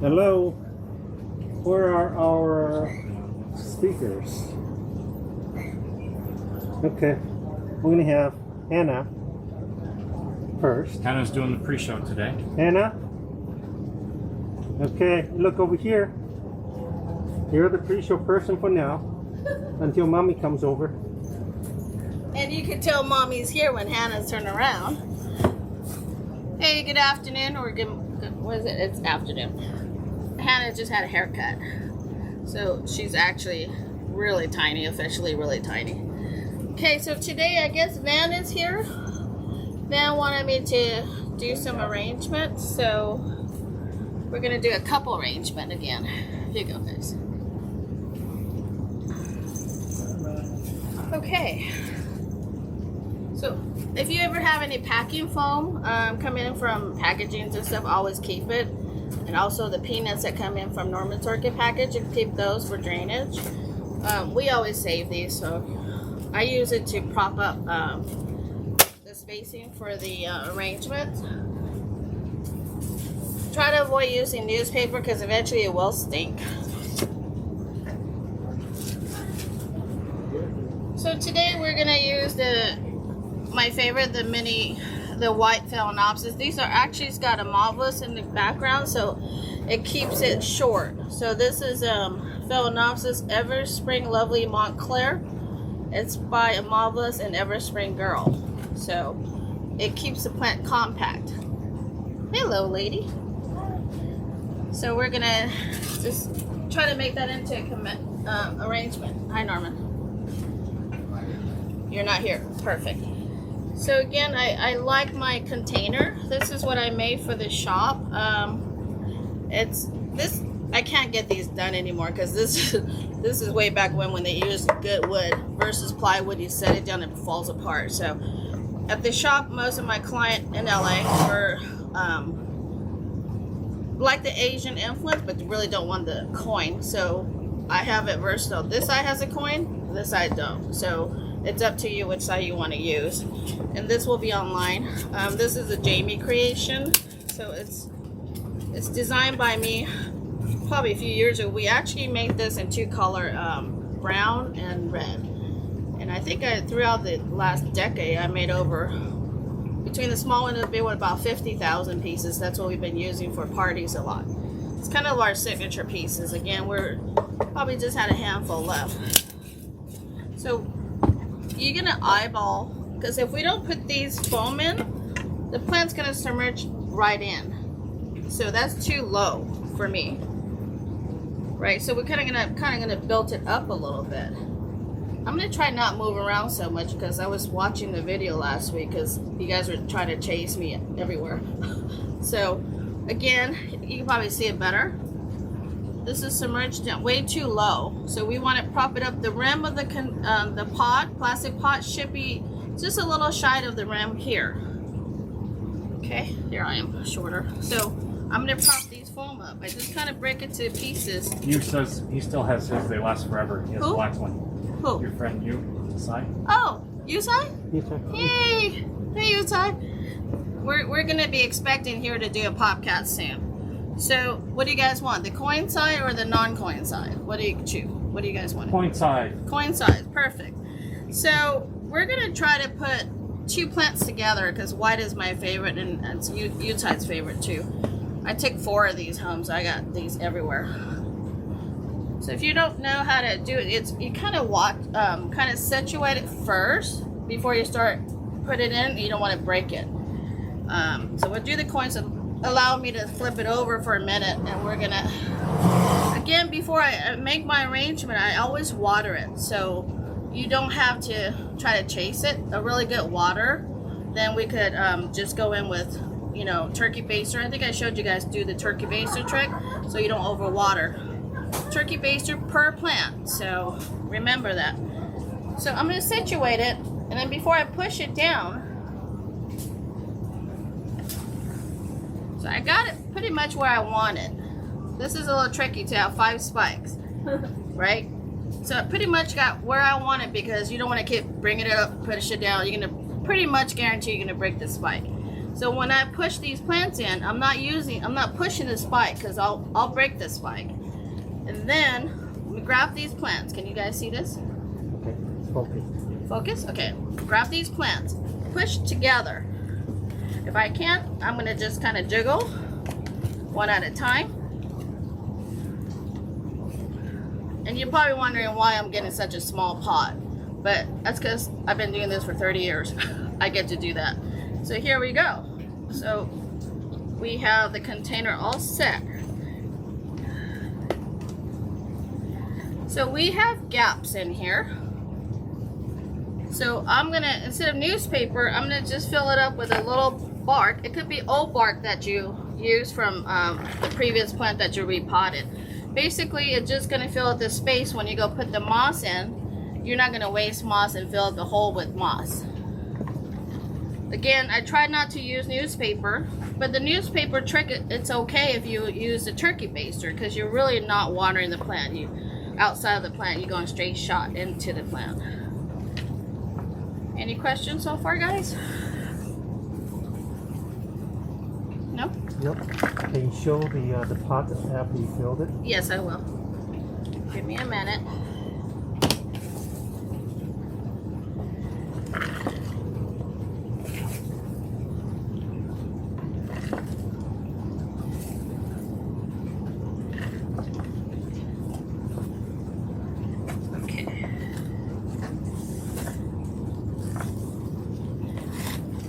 Hello, where are our speakers? Okay, we're gonna have Hannah first. Hannah's doing the pre-show today. Hannah? Okay, look over here. You're the pre-show person for now, until Mommy comes over. And you can tell Mommy's here when Hannah's turned around. Hey, good afternoon, or good what is it? It's afternoon. Hannah just had a haircut. So she's actually really tiny, officially really tiny. Okay, so today I guess Van is here. Van wanted me to do some arrangements, so we're gonna do a couple arrangement again. Here you go, guys. Okay. So if you ever have any packing foam coming in from packagings and stuff, always keep it. And also the peanuts that come in from Norman's Orchid package, and keep those for drainage. We always save these, so I use it to prop up the spacing for the arrangement. Try to avoid using newspaper because eventually it will stink. So today we're gonna use my favorite, the white Phalaenopsis. These are actually, it's got a marvelous in the background, so it keeps it short. So this is Phalaenopsis Ever Spring Lovely Montclair. It's by a marvelous and Ever Spring girl. So it keeps the plant compact. Hello, lady. So we're gonna just try to make that into a arrangement. Hi, Norman. You're not here. Perfect. So again, I like my container. This is what I made for the shop. I can't get these done anymore because this is way back when they used good wood versus plywood. You set it down and it falls apart. So at the shop, most of my client in LA were like the Asian influence, but really don't want the coin. So I have it versatile. This side has a coin, this side don't. So it's up to you which side you want to use. And this will be online. This is a Jamie creation. So it's designed by me probably a few years ago. We actually made this in two color, brown and red. And I think throughout the last decade, I made over, between the small one and the big one, about 50,000 pieces. That's what we've been using for parties a lot. It's kind of our signature pieces. Again, we're probably just had a handful left. So you're gonna eyeball, because if we don't put these foam in, the plant's gonna submerge right in. So that's too low for me, right? So we're kind of gonna build it up a little bit. I'm gonna try not move around so much because I was watching the video last week because you guys were trying to chase me everywhere. So again, you can probably see it better. This is submerged down way too low, so we want to prop it up. The rim of the pot, plastic pot, should be just a little shy of the rim here. Okay, here I am, shorter. So I'm gonna prop these foam up. I just kind of break it to pieces. You says he still has his. They last forever. He has the black one. Who? Your friend, Usai. Oh, Usai? Usai. Yay! Hey, Usai. We're gonna be expecting here to do a popcat soon. So, what do you guys want? The coin side or the non-coin side? What do you choose? What do you guys want? Point side. Coin side, perfect. So, we're gonna try to put two plants together because white is my favorite and it's Utah's favorite too. I took 4 of these home, so I got these everywhere. So if you don't know how to do it, you kind of kind of situate it first before you start put it in. You don't want to break it. So we'll do the coins. Allow me to flip it over for a minute, and we're gonna, again, before I make my arrangement, I always water it, so you don't have to try to chase it. A really good water, then we could just go in with, you know, turkey baster. I think I showed you guys do the turkey baster trick, so you don't overwater. Turkey baster per plant, so remember that. So I'm gonna situate it, and then before I push it down, so I got it pretty much where I want it. This is a little tricky to have 5 spikes, right? So I pretty much got where I want it because you don't want to keep bringing it up, push it down. You're gonna pretty much guarantee you're gonna break the spike. So when I push these plants in, I'm not pushing the spike because I'll break the spike. And then we grab these plants. Can you guys see this? Okay, focus. Focus? Okay. Grab these plants. Push together. If I can't, I'm going to just kind of jiggle one at a time. And you're probably wondering why I'm getting such a small pot. But that's because I've been doing this for 30 years. I get to do that. So here we go. So we have the container all set. So we have gaps in here. So I'm gonna, instead of newspaper, I'm gonna just fill it up with a little bark. It could be old bark that you used from the previous plant that you repotted. Basically, it's just gonna fill up the space when you go put the moss in. You're not gonna waste moss and fill the hole with moss. Again, I try not to use newspaper, but the newspaper trick, it's okay if you use the turkey baster because you're really not watering the plant. Outside of the plant, you're going straight shot into the plant. Any questions so far, guys? No? Nope. Can you show the pot after you filled it? Yes, I will. Give me a minute.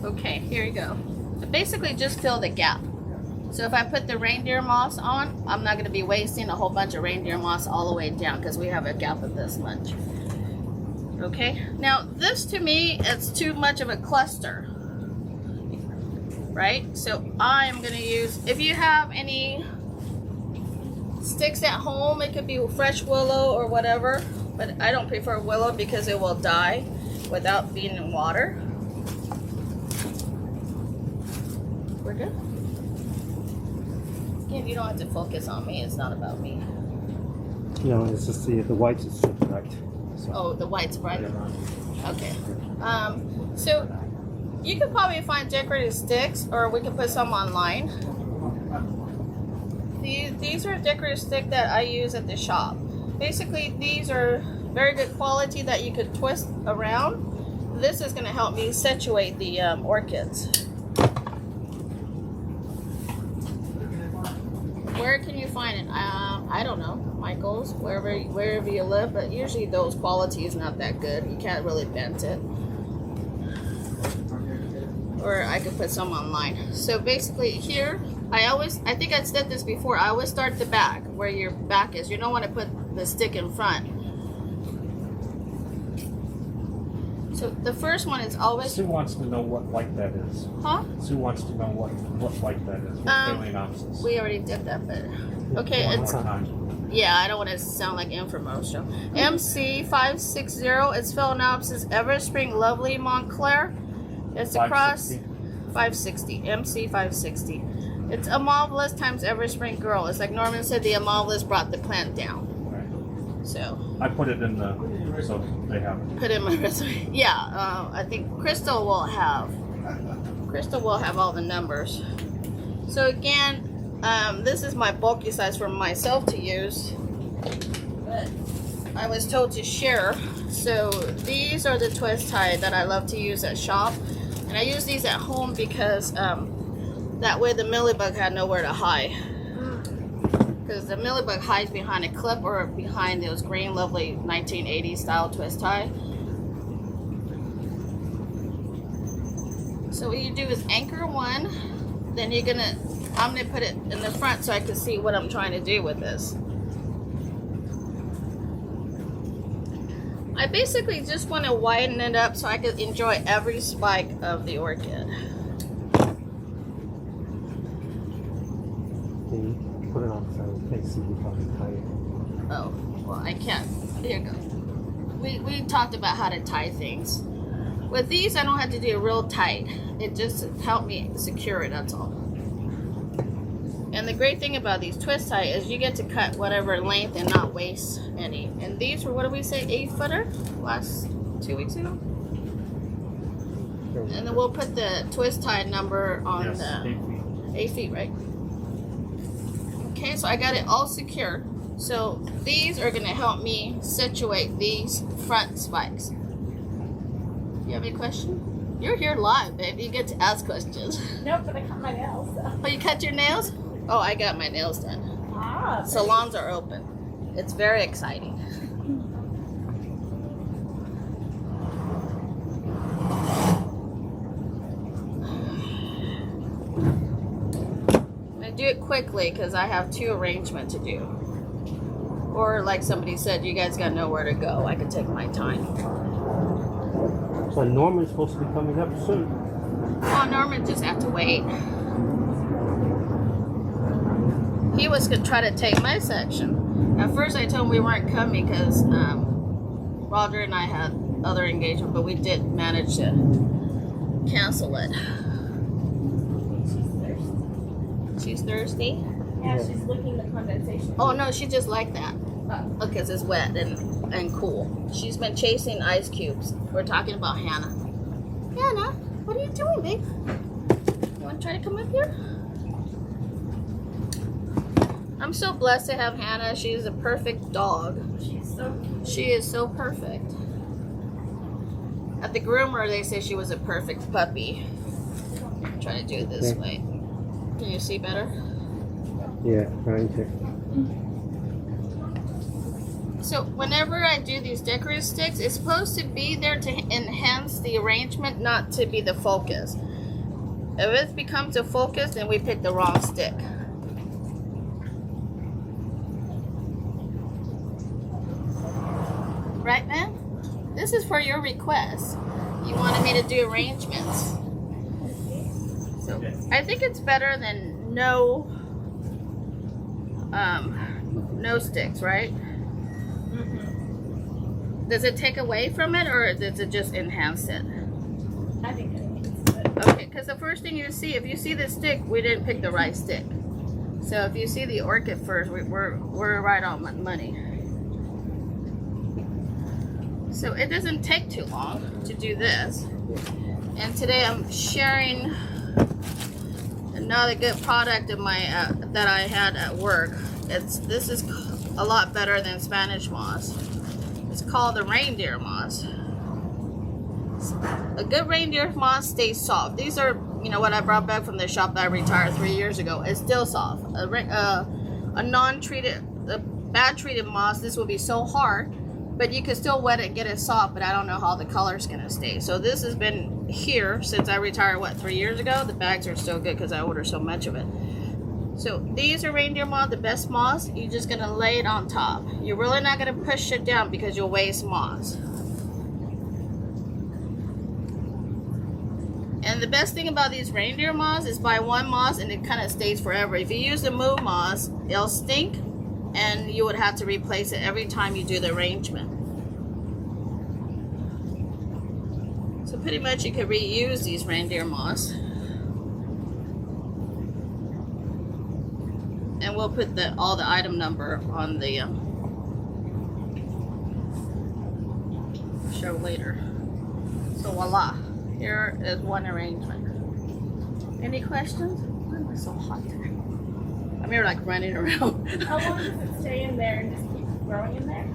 Okay, here you go. So basically just fill the gap. So if I put the reindeer moss on, I'm not going to be wasting a whole bunch of reindeer moss all the way down because we have a gap of this much. Okay, now this to me, it's too much of a cluster. Right? So I'm going to use, if you have any sticks at home, it could be fresh willow or whatever, but I don't prefer willow because it will die without being in water. We're good? Again, you don't have to focus on me. It's not about me. No, it's just the whites is just right. So. Oh, the white's bright? Yeah. Okay. So you could probably find decorative sticks, or we could put some online. These are decorative sticks that I use at the shop. Basically, these are very good quality that you could twist around. This is going to help me situate the orchids. Where can you find it? I don't know, Michael's, wherever you live, but usually those quality is not that good. You can't really bend it. Or I could put some online. So basically here, I think I said this before, I always start the back, where your back is. You don't want to put the stick in front. So the first one is always... Sue wants to know what light that is. Huh? Sue wants to know what light that is. What Phalaenopsis. We already did that, but... Okay, One it's... more time. Yeah, I don't want to sound like infomercial. MC560, it's Phalaenopsis Everspring Lovely Montclair. It's a cross... 560. MC560. It's Amabilis times Everspring Girl. It's like Norman said, the Amabilis brought the plant down. Right. So... I put it in the... So they have it. Put in my resume. Yeah, I think Crystal will have all the numbers. So again, this is my bulky size for myself to use, but I was told to share. So these are the twist tie that I love to use at shop, and I use these at home because that way the millibug had nowhere to hide. Because the millibug hides behind a clip or behind those green, lovely 1980s style twist tie. So what you do is anchor one, then I'm gonna put it in the front so I can see what I'm trying to do with this. I basically just want to widen it up so I can enjoy every spike of the orchid. Put it on so you can see how to tie it. Oh, well, I can't. Here you go. We talked about how to tie things. With these, I don't have to do it real tight. It just helped me secure it, that's all. And the great thing about these twist tie is you get to cut whatever length and not waste any. And these were, what did we say, 8-footer? Last 2 weeks ago? They're And then we'll put the twist tie number on Yes, the 8 feet. 8 feet, right? Okay, so I got it all secure. So these are going to help me situate these front spikes. You have any question? You're here live, babe. You get to ask questions. Nope, but I cut my nails. Oh, you cut your nails? Oh, I got my nails done. Ah, Salons are open. It's very exciting. I'm going to do it quickly because I have 2 arrangements to do. Or like somebody said, you guys got to know where to go. I could take my time. So Norman's supposed to be coming up soon. Oh, Norman just have to wait. He was going to try to take my section. At first I told him we weren't coming because Roger and I had other engagement, but we did manage to cancel it. She's thirsty? Yeah, she's licking the condensation. Oh no, she just like that. Because it's wet and cool. She's been chasing ice cubes. We're talking about Hannah. Hannah, what are you doing, babe? You want to try to come up here? I'm so blessed to have Hannah. She's a perfect dog. She's so cute. She is so perfect. At the groomer, they say she was a perfect puppy. I'm trying to do it this Okay. way. Can you see better? Yeah, trying to. So whenever I do these decorative sticks, it's supposed to be there to enhance the arrangement, not to be the focus. If it becomes a focus, then we pick the wrong stick. Right, man? This is for your request. You wanted me to do arrangements. So I think it's better than no sticks, right? Does it take away from it or does it just enhance it? I think it's good. Okay, because the first thing you see, if you see the stick, we didn't pick the right stick. So if you see the orchid first, we're right on money. So it doesn't take too long to do this. And today I'm sharing another good product of my that I had at work. This is a lot better than Spanish moss. It's called the Reindeer Moss. A good reindeer moss stays soft. These are, you know, what I brought back from the shop that I retired 3 years ago. It's still soft. A non-treated, a bad treated moss, this will be so hard, but you can still wet it and get it soft, but I don't know how the color's gonna stay. So this has been here since I retired, what, 3 years ago? The bags are still good because I ordered so much of it. So these are reindeer moss, the best moss. You're just gonna lay it on top. You're really not gonna push it down because you'll waste moss. And the best thing about these reindeer moss is buy one moss and it kind of stays forever. If you use the move moss, it'll stink and you would have to replace it every time you do the arrangement. So pretty much you could reuse these reindeer moss. And we'll put all the item number on the show later. So voila, here is one arrangement. Any questions? Why am I so hot today? I'm here like running around. How long does it stay in there and just keep growing in there?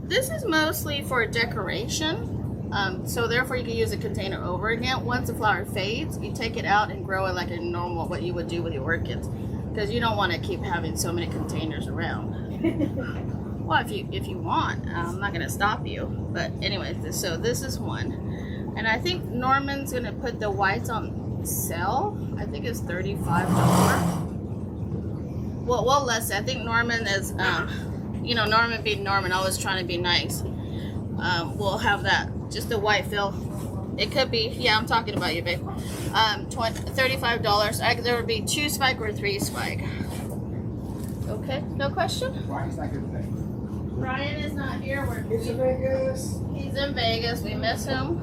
This is mostly for decoration. So therefore you can use a container over again. Once the flower fades, you take it out and grow it like a normal, what you would do with your orchids. Because you don't want to keep having so many containers around. Well, if you want, I'm not going to stop you. But anyway, so this is one. And I think Norman's going to put the whites on sale. I think it's $35. Well, less. I think Norman is, you know, Norman being Norman, always trying to be nice. We'll have that, just the white fill. It could be, yeah, I'm talking about you, babe. $35. There would be 2 spike or 3 spike. Okay, no question? Ryan's not here today. Ryan is not here. He's in Vegas. He's in Vegas. We miss him.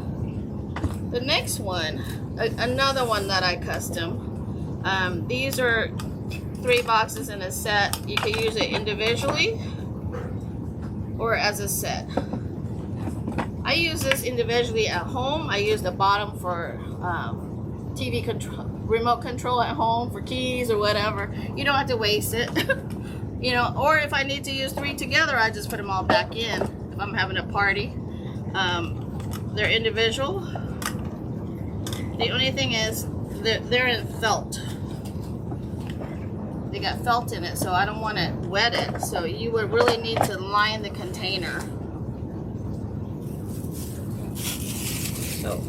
The next one, another one that I custom. These are 3 boxes in a set. You can use it individually or as a set. I use this individually at home. I use the bottom for TV control, remote control at home for keys or whatever. You don't have to waste it. You know, or if I need to use 3 together, I just put them all back in if I'm having a party. They're individual. The only thing is they're in felt. They got felt in it, so I don't want to wet it. So you would really need to line the container. So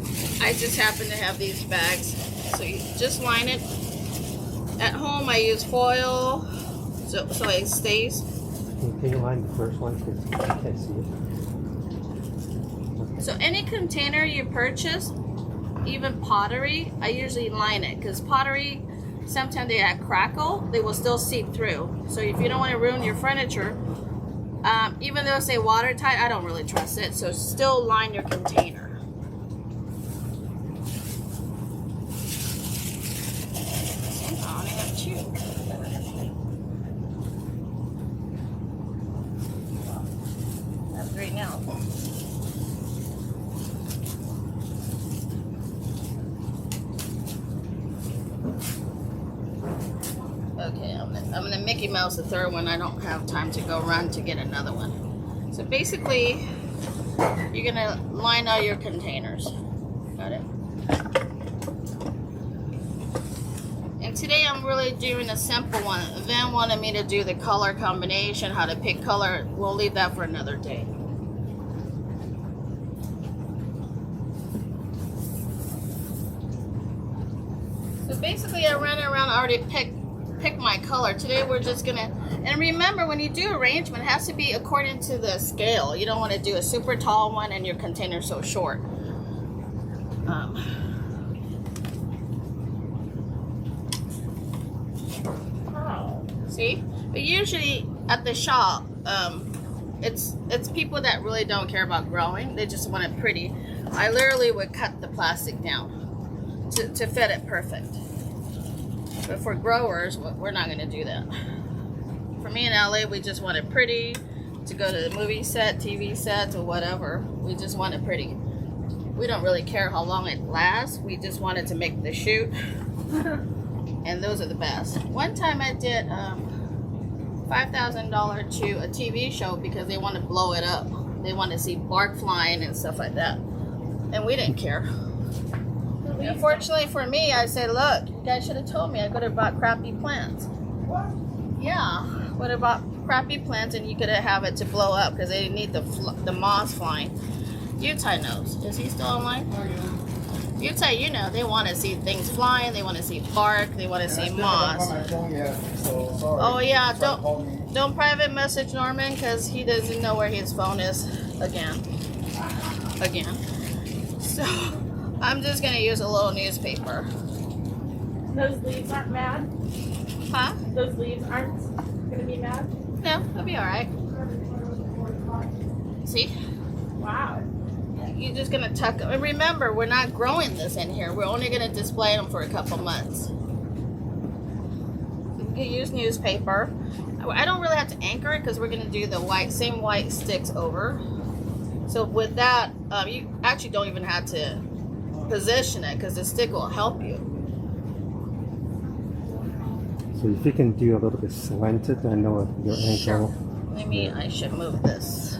I just happen to have these bags. So you just line it. At home I use foil, so it stays. Can you line the first one? Because I can't see it. So any container you purchase, even pottery, I usually line it because pottery, sometimes they have crackle, they will still seep through. So if you don't want to ruin your furniture, even though say watertight, I don't really trust it. So still line your container. I only have 2. I have 3 now. Okay, I'm gonna Mickey Mouse the 3rd one. I don't have time to go run to get another one. So basically, you're gonna line all your containers. Got it? And today I'm really doing a simple one. Van wanted me to do the color combination, how to pick color. We'll leave that for another day. So basically I ran around, already picked my color. Today we're just gonna, and remember when you do arrangement, it has to be according to the scale. You don't want to do a super tall one and your container so short. See, but usually at the shop, it's people that really don't care about growing. They just want it pretty. I literally would cut the plastic down to fit it perfect. But for growers, we're not going to do that. For me in LA, we just want it pretty to go to the movie set, TV sets, or whatever. We just want it pretty. We don't really care how long it lasts. We just wanted to make the shoot. And those are the best. One time I did $5,000 to a TV show because they want to blow it up. They want to see bark flying and stuff like that. And we didn't care. Unfortunately for me, I said, look, you guys should have told me. I could have bought crappy plants. What? Yeah, would have bought crappy plants and you could have it to blow up because they need the moss flying. Utah knows. Is he still online? Utah, you know, they want to see things flying. They want to see bark. They want to see moss. Oh yeah, don't private message Norman because he doesn't know where his phone is again. So I'm just gonna use a little newspaper. Those leaves aren't mad? Huh? Those leaves aren't gonna be mad? No, it'll be alright. See? Wow. You're just gonna tuck them. And remember, we're not growing this in here. We're only gonna display them for a couple months. You can use newspaper. I don't really have to anchor it because we're gonna do the same white sticks over. So with that, you actually don't even have to position it because the stick will help you. So if you can do a little bit slanted, I know your angle. Sure. Maybe I should move this.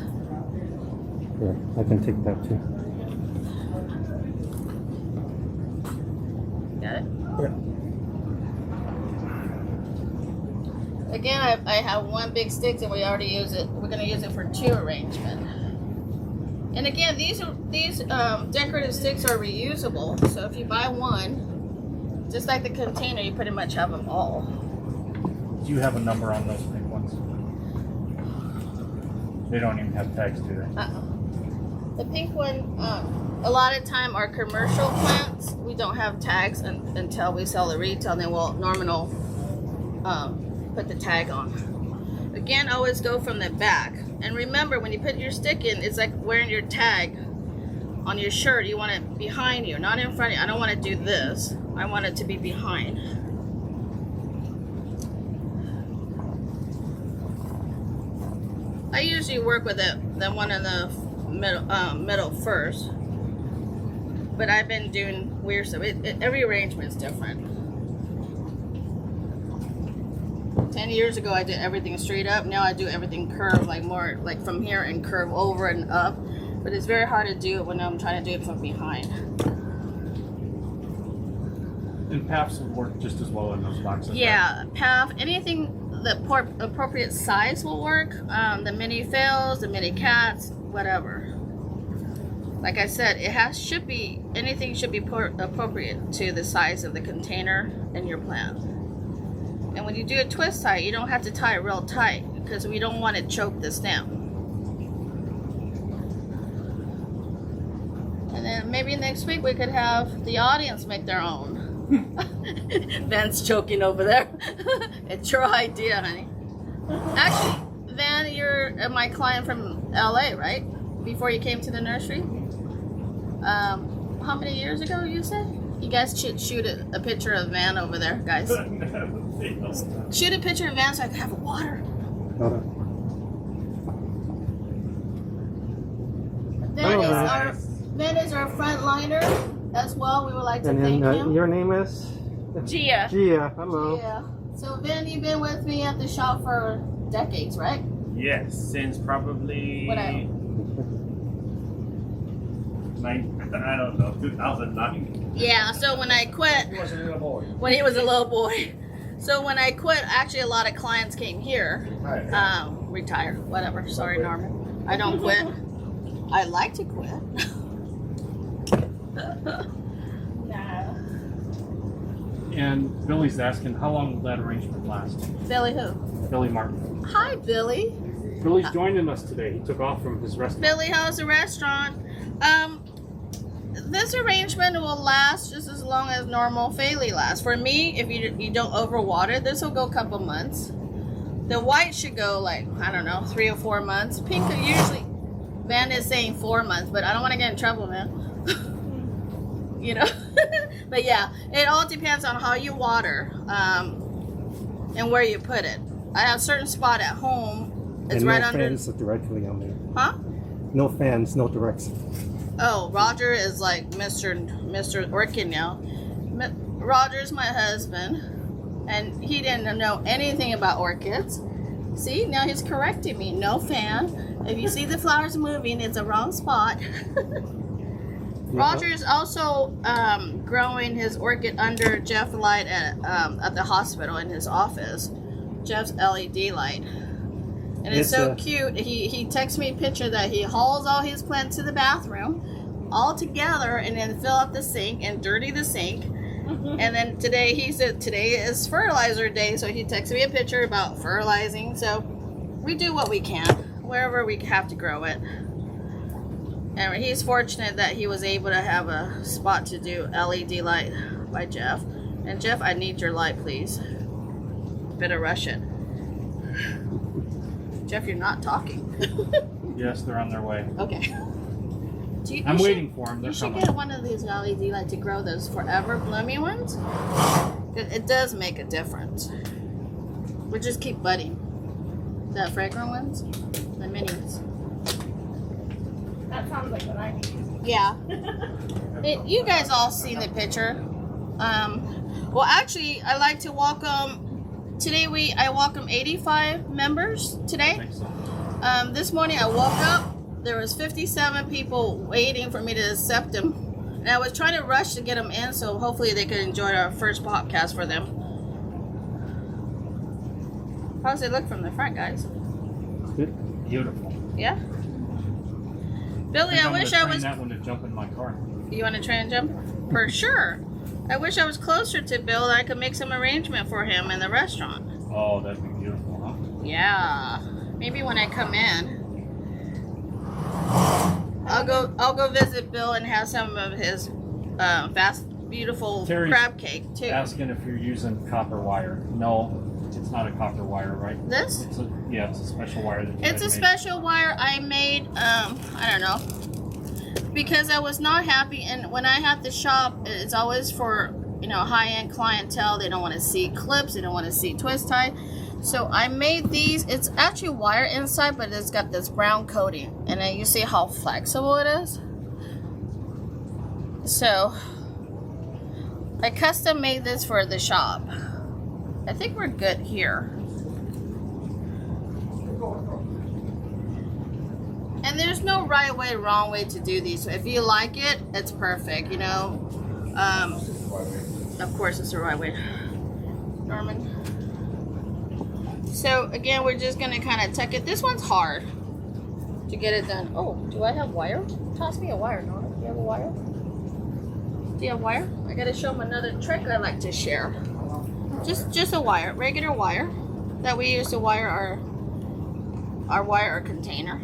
Yeah, I can take that too. Got it? Yeah. Again, I have one big stick and we already use it. We're going to use it for 2 arrangement. And again, these decorative sticks are reusable. So if you buy one, just like the container, you pretty much have them all. Do you have a number on those pink ones? They don't even have tags, do they? The pink one, a lot of time our commercial plants, we don't have tags until we sell the retail, and then Norman will put the tag on. Again, always go from the back. And remember, when you put your stick in, it's like wearing your tag on your shirt. You want it behind you, not in front of you. I don't want to do this. I want it to be behind. I usually work with the one in the middle first. But I've been doing weird stuff. Every arrangement is different. 10 years ago, I did everything straight up. Now I do everything curved, like more like from here and curve over and up. But it's very hard to do it when I'm trying to do it from behind. And PAFs will work just as well in those boxes. Yeah, PAF, anything the appropriate size will work. The mini fails, the mini cats, whatever. Like I said, anything should be appropriate to the size of the container and your plant. And when you do a twist tie, you don't have to tie it real tight because we don't want to choke the stem. And then maybe next week we could have the audience make their own. Van's choking over there. It's your idea, honey. Actually, Van, you're my client from LA, right? Before you came to the nursery? How many years ago you said? You guys should shoot a picture of Van over there, guys. Shoot a picture of Van so I can have water. Van is our frontliner as well. We would like to thank him. Your name is? Gia. Gia, hello. Yeah. So Van, you've been with me at the shop for decades, right? Yes, since probably I don't know, 2009. Yeah. So when I quit, He was a little boy. when he was a little boy. So when I quit, actually a lot of clients came here. Retire, whatever. Sorry, Norman. I don't quit. I like to quit. Nah. And Billy's asking, how long will that arrangement last? Billy who? Billy Martin. Hi, Billy. Billy's joining us today. He took off from his restaurant. Billy, how's the restaurant? This arrangement will last just as long as normal Fang Lee lasts. For me, if you don't overwater, this will go a couple months. The white should go like, I don't know, 3 or 4 months. Pink usually, Van is saying 4 months, but I don't want to get in trouble, man. You know? But yeah, it all depends on how you water and where you put it. I have a certain spot at home. It's and right no under. fans directly on there. Huh? No fans, no directs. Oh, Roger is like Mr. Orchid now. Roger's my husband, and he didn't know anything about orchids. See, now he's correcting me. No fan. If you see the flowers moving, it's a wrong spot. Roger's also growing his orchid under Jeff light at the hospital in his office. Jeff's LED light. And it's so cute. He texts me a picture that he hauls all his plants to the bathroom all together and then fill up the sink and dirty the sink. And then today he said today is fertilizer day, so he texted me a picture about fertilizing. So we do what we can wherever we have to grow it. And he's fortunate that he was able to have a spot to do LED light by Jeff. And Jeff, I need your light, please. Better rush it. Jeff, you're not talking. Yes, they're on their way. Okay. I'm waiting for them. They're You should coming. get one of these LED lights to grow those forever blooming ones. It does make a difference. We just keep budding. The fragrant ones, the minis. That sounds like what I need. Yeah. You guys all seen the picture. Well, actually, I like to welcome. Today I welcome 85 members today. Thanks. This morning I woke up. There was 57 people waiting for me to accept them. And I was trying to rush to get them in, so hopefully they could enjoy our first podcast for them. How does it look from the front, guys? Beautiful. Yeah? Billy, I wish I was... that one to jump in my car. You want to try and jump? For sure. I wish I was closer to Bill and I could make some arrangement for him in the restaurant. Oh, that'd be beautiful, huh? Yeah. Maybe when I come in. I'll go visit Bill and have some of his beautiful Terry's crab cake too. Asking if you're using copper wire. No, it's not a copper wire, right? This? It's a special wire that you It's a guys made. special wire I made. I don't know, because I was not happy, and when I have to shop, it's always for high-end clientele. They don't want to see clips. They don't want to see twist tie. So I made these. It's actually wire inside, but it's got this brown coating, and then you see how flexible it is. So I custom made this for the shop. I think we're good here. And there's no right way, wrong way to do these. So if you like it, it's perfect, you know. Of course it's the right way, Norman. So again, we're just gonna kind of tuck it. This one's hard to get it done. Oh, do I have wire? Toss me a wire, Norman. Do you have a wire? Do you have wire? I gotta show them another trick I like to share. Just a wire, regular wire that we use to wire our wire container.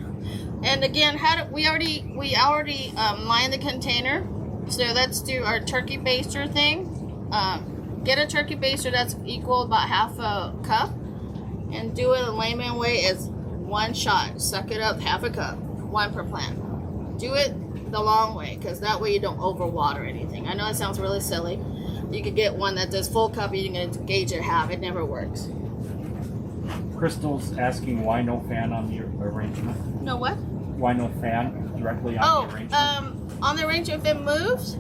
And again, we already lined the container. So let's do our turkey baster thing. Get a turkey baster that's equal about half a cup, and do it the layman way is one shot. Suck it up, half a cup, one per plant. Do it the long way, because that way you don't overwater anything. I know it sounds really silly. You could get one that does full cup, you can gauge it half. It never works. Crystal's asking why no fan on the arrangement. No what? Why no fan directly on the arrangement? On the arrangement, if it moves,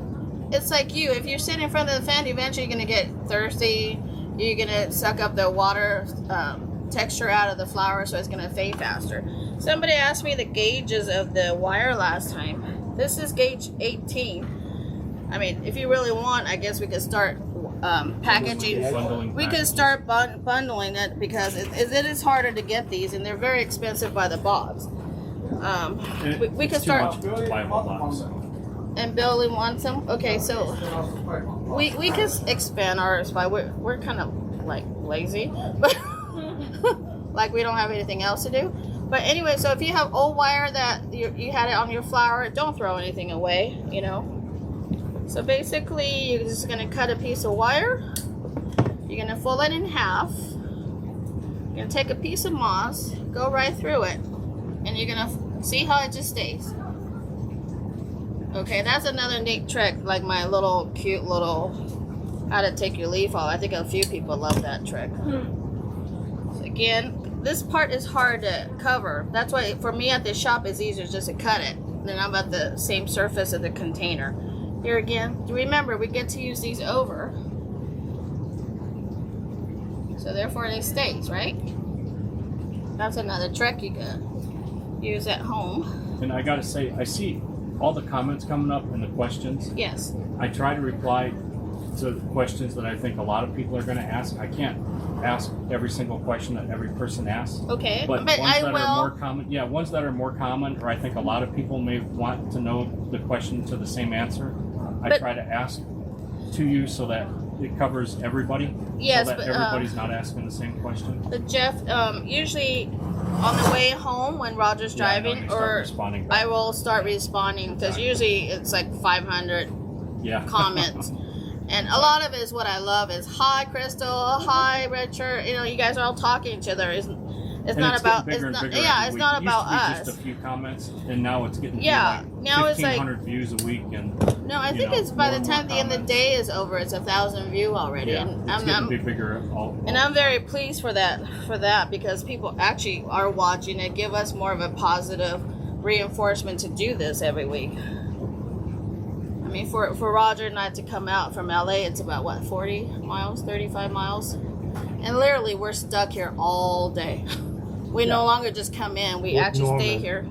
it's like you. If you're sitting in front of the fan, eventually you're gonna get thirsty. You're gonna suck up the water texture out of the flower, so it's gonna fade faster. Somebody asked me the gauges of the wire last time. This is gauge 18. I mean, if you really want, I guess we could start packaging. We could start bundling it, because it is harder to get these, and they're very expensive by the box. We could start. And Billy wants them. Okay, so we can expand ours by we're kind of like lazy, but like we don't have anything else to do. But anyway, so if you have old wire that you had it on your flower, don't throw anything away, you know. So basically, you're just gonna cut a piece of wire. You're gonna fold it in half. You're gonna take a piece of moss, go right through it, and you're gonna see how it just stays. Okay, that's another neat trick, like my little cute little how to take your leaf off. I think a few people love that trick. So again, this part is hard to cover. That's why for me at the shop it's easier just to cut it. Then I'm at the same surface of the container. Here again, remember we get to use these over. So therefore it stays, right? That's another trick you can use at home. And I gotta say, I see all the comments coming up and the questions. Yes. I try to reply to the questions that I think a lot of people are going to ask. I can't ask every single question that every person asks. Okay, but but ones I that will. are more common, ones that are more common, or I think a lot of people may want to know the question to the same answer. I try to ask to you so that it covers everybody. Yes, so that but everybody's not asking the same question. But Jeff, usually on the way home when Roger's driving, I will start responding, because usually it's like 500 comments. And a lot of it is what I love is, hi Crystal, hi Richard, you know, you guys are all talking to each other. It's not about it's not about us. Just a few comments, and now it's getting now it's like 1,500 views a week, and no, I think it's by the time the end of the day is over, it's 1,000 view already. Yeah, and it's getting bigger. And I'm very pleased for that, because people actually are watching and give us more of a positive reinforcement to do this every week. I mean, for Roger and I to come out from LA, it's about what, 40 miles, 35 miles, and literally we're stuck here all day. We no longer just come in; we actually stay here.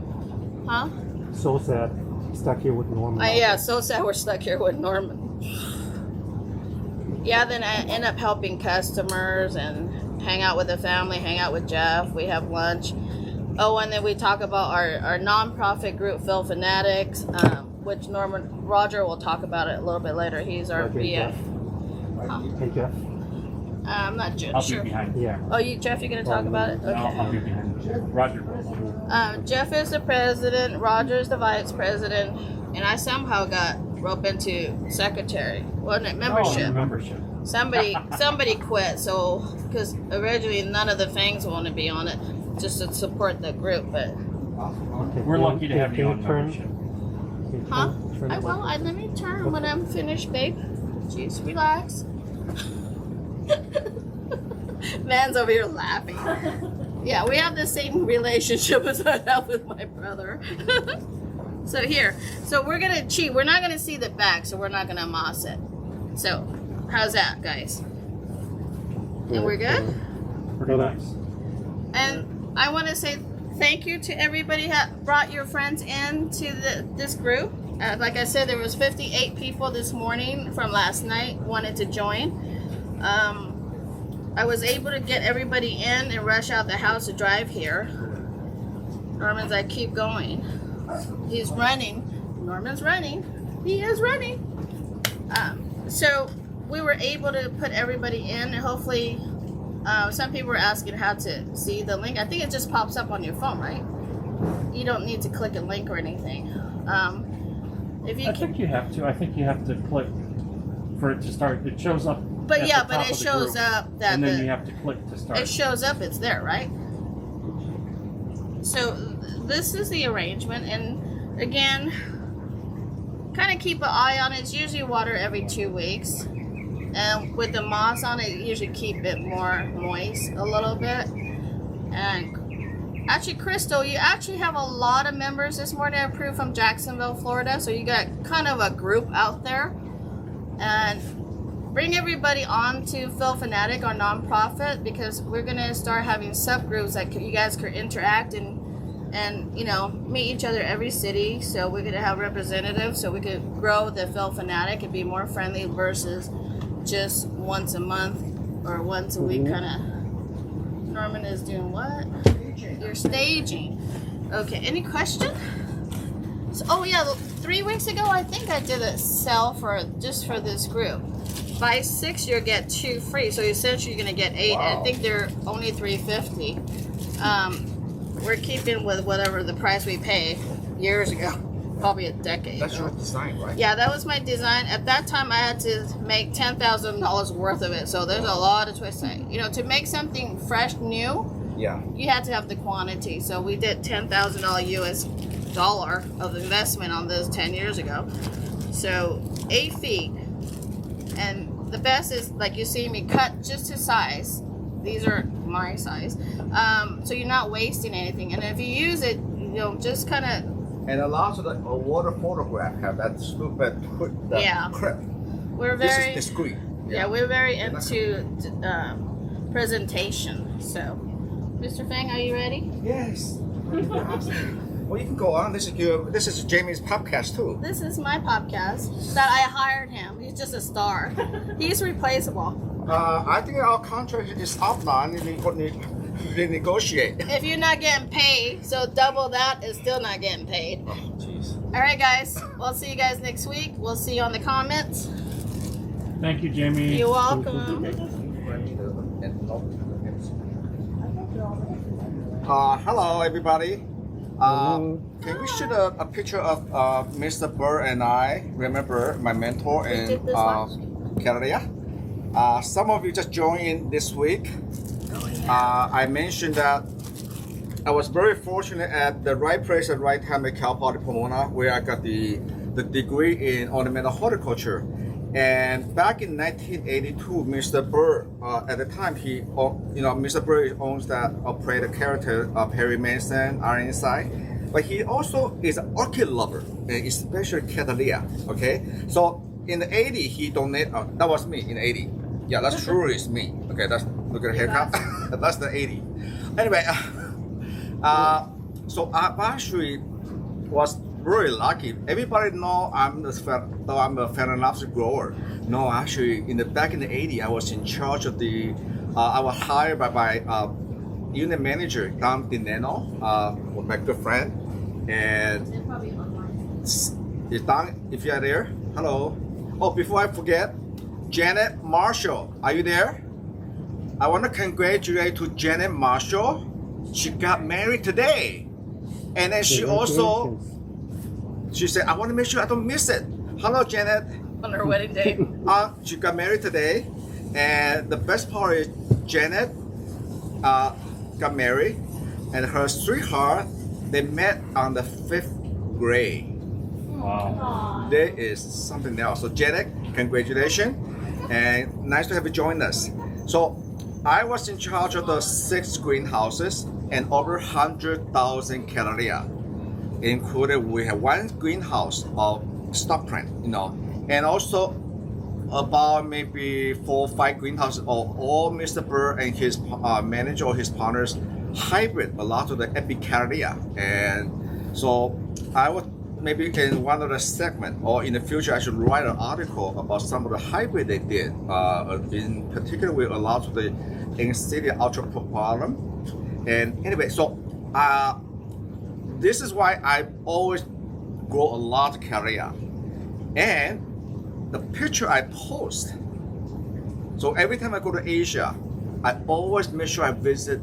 Huh? So sad. Stuck here with Norman. Yeah, so sad we're stuck here with Norman. Yeah, then I end up helping customers and hang out with the family, hang out with Jeff. We have lunch. Oh, and then we talk about our nonprofit group, PhalFanatics, which Roger will talk about it a little bit later. He's our BF. Hey, Jeff. I'm not sure. I'll be behind you. Yeah. Oh, Jeff, you're going to talk about it? Okay. No, I'll be behind you. Roger. Jeff is the president, Roger is the vice president, and I somehow got roped into secretary. Wasn't it membership? Oh, membership. Somebody quit, so because originally none of the Fangs want to be on it, just to support the group, but We're lucky to have you on membership. Let me turn when I'm finished, babe. Jeez, relax. Man's over here laughing. Yeah, we have the same relationship as I have with my brother. So here, so we're gonna cheat. We're not gonna see the back, so we're not gonna moss it. So, how's that, guys? And we're good? Pretty nice. And I want to say thank you to everybody that brought your friends in to this group. Like I said, there was 58 people this morning from last night wanted to join. I was able to get everybody in and rush out the house to drive here. Norman's like, keep going. He's running. Norman's running. He is running. So we were able to put everybody in, and hopefully some people were asking how to see the link. I think it just pops up on your phone, right? You don't need to click a link or anything. If you I think you have to. I think you have to click for it to start. It shows up. But at yeah, the but top it of the shows group, up that and then you have to click to start. it shows up. It's there, right? So this is the arrangement, and again, kind of keep an eye on it. It's usually water every 2 weeks. And with the moss on it, you usually keep it more moist a little bit. And actually, Crystal, you actually have a lot of members this morning approved from Jacksonville, Florida. So you got kind of a group out there. And bring everybody on to PhalFanatic, our nonprofit, because we're going to start having subgroups that you guys could interact and you know, meet each other every city. So we're going to have representatives so we could grow the PhalFanatic and be more friendly versus just once a month or once a week kind of. Norman is doing what? You're staging. Okay, any question? So, oh yeah, 3 weeks ago I think I did a sale for just for this group. Buy 6, you'll get 2 free. So essentially you're gonna get 8. Wow. I think they're only $3.50. We're keeping with whatever the price we paid years ago. Probably a decade That's ago. your design, right? Yeah, that was my design. At that time, I had to make $10,000 worth of it. So there's a lot of twisting. You know, to make something fresh, new, Yeah. you had to have the quantity. So we did $10,000 US dollar of investment on this 10 years ago. So 8 feet. And the best is, like you see me cut just to size. These are my size. So you're not wasting anything. And if you use it, you know, just kind of And a lot of the water photograph have that stupid Yeah. clip. we're This very is discreet. yeah, we're very into presentation. So, Mr. Fang, are you ready? Yes. Well, you can go on. This is Jamie's podcast too. This is my podcast that I hired him. He's just a star. He's replaceable. I think our contract is up now. And we negotiate. If you're not getting paid, so double that is still not getting paid. Oh, jeez. All right, guys. We'll see you guys next week. We'll see you on the comments. Thank you, Jamie. You're welcome. Hello, everybody. Hello. Can we shoot a picture of Mr. Burr and I? Remember my mentor We in did this last Cattleya? Some of you just joined in this week. I mentioned that I was very fortunate at the right place at the right time at Cal Poly Pomona, where I got the degree in ornamental horticulture. And back in 1982, Mr. Burr, at the time, Mr. Burr owns that operator character, Perry Mason, RNSI. But he also is an orchid lover, especially Cattleya. Okay, so in the 80s, he donated. That was me in the 80s. Yeah, that's true. It's me. Okay, look at the haircut. That's the 80s. Anyway, so I actually was very lucky. Everybody know I'm a Phalaenopsis grower. No, actually, back in the 80s, I was in charge of I was hired by unit manager Don Dineno, my good friend, and is Don, if you are there, hello. Oh, before I forget, Janet Marshall, are you there? I want to congratulate to Janet Marshall. She got married today, and then she also. She said, I want to make sure I don't miss it. Hello, Janet. On her wedding day. She got married today. And the best part is Janet got married. And her sweetheart, they met on the 5th grade. Wow. There is something else. So Janet, congratulations. And nice to have you join us. So I was in charge of the 6 greenhouses and over 100,000 Cattleya. Included, we have 1 greenhouse of stock print, and also about maybe 4 or 5 greenhouses of all Mr. Bird and his manager or his partners hybrid a lot of the Cattleya. And so I would maybe in one of the segment or in the future I should write an article about some of the hybrid they did. In particular with a lot of the Insidia ultra problem. And anyway, so this is why I always grow a lot of Cattleya. And the picture I post, so every time I go to Asia, I always make sure I visit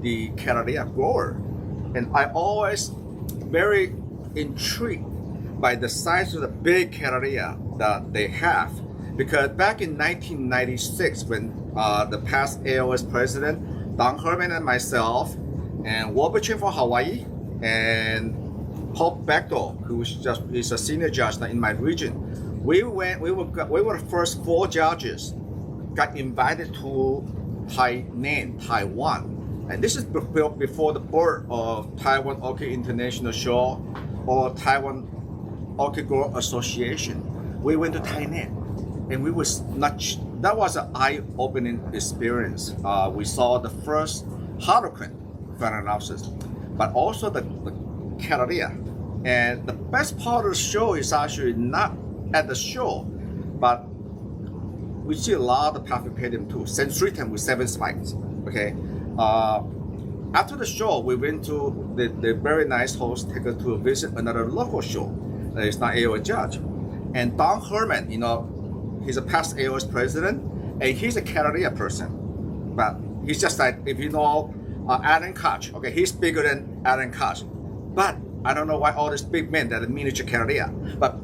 the Cattleya grower. And I always very intrigued by the size of the big Cattleya that they have. Because back in 1996, when the past AOS president, Don Herman and myself, and Warbichin from Hawaii, and Paul Bechtel, who is a senior judge in my region, we were the first 4 judges got invited to Tainan, Taiwan. And this is before the birth of Taiwan Orchid International Show or Taiwan Orchid Grower Association. We went to Tainan, and that was an eye-opening experience. We saw the first harlequin Phalaenopsis, but also the Cattleya. And the best part of the show is actually not at the show, but we see a lot of Paphiopedium too, Centritum with 7 spikes. Okay. After the show, we went to the very nice host take us to visit another local show. It's not AOS judge, and Don Herman, he's a past AOS president, and he's a Cattleya person, but he's just like, if you know Alan Koch, okay, he's bigger than Alan Koch, but I don't know why all these big men that are miniature Cattleya, but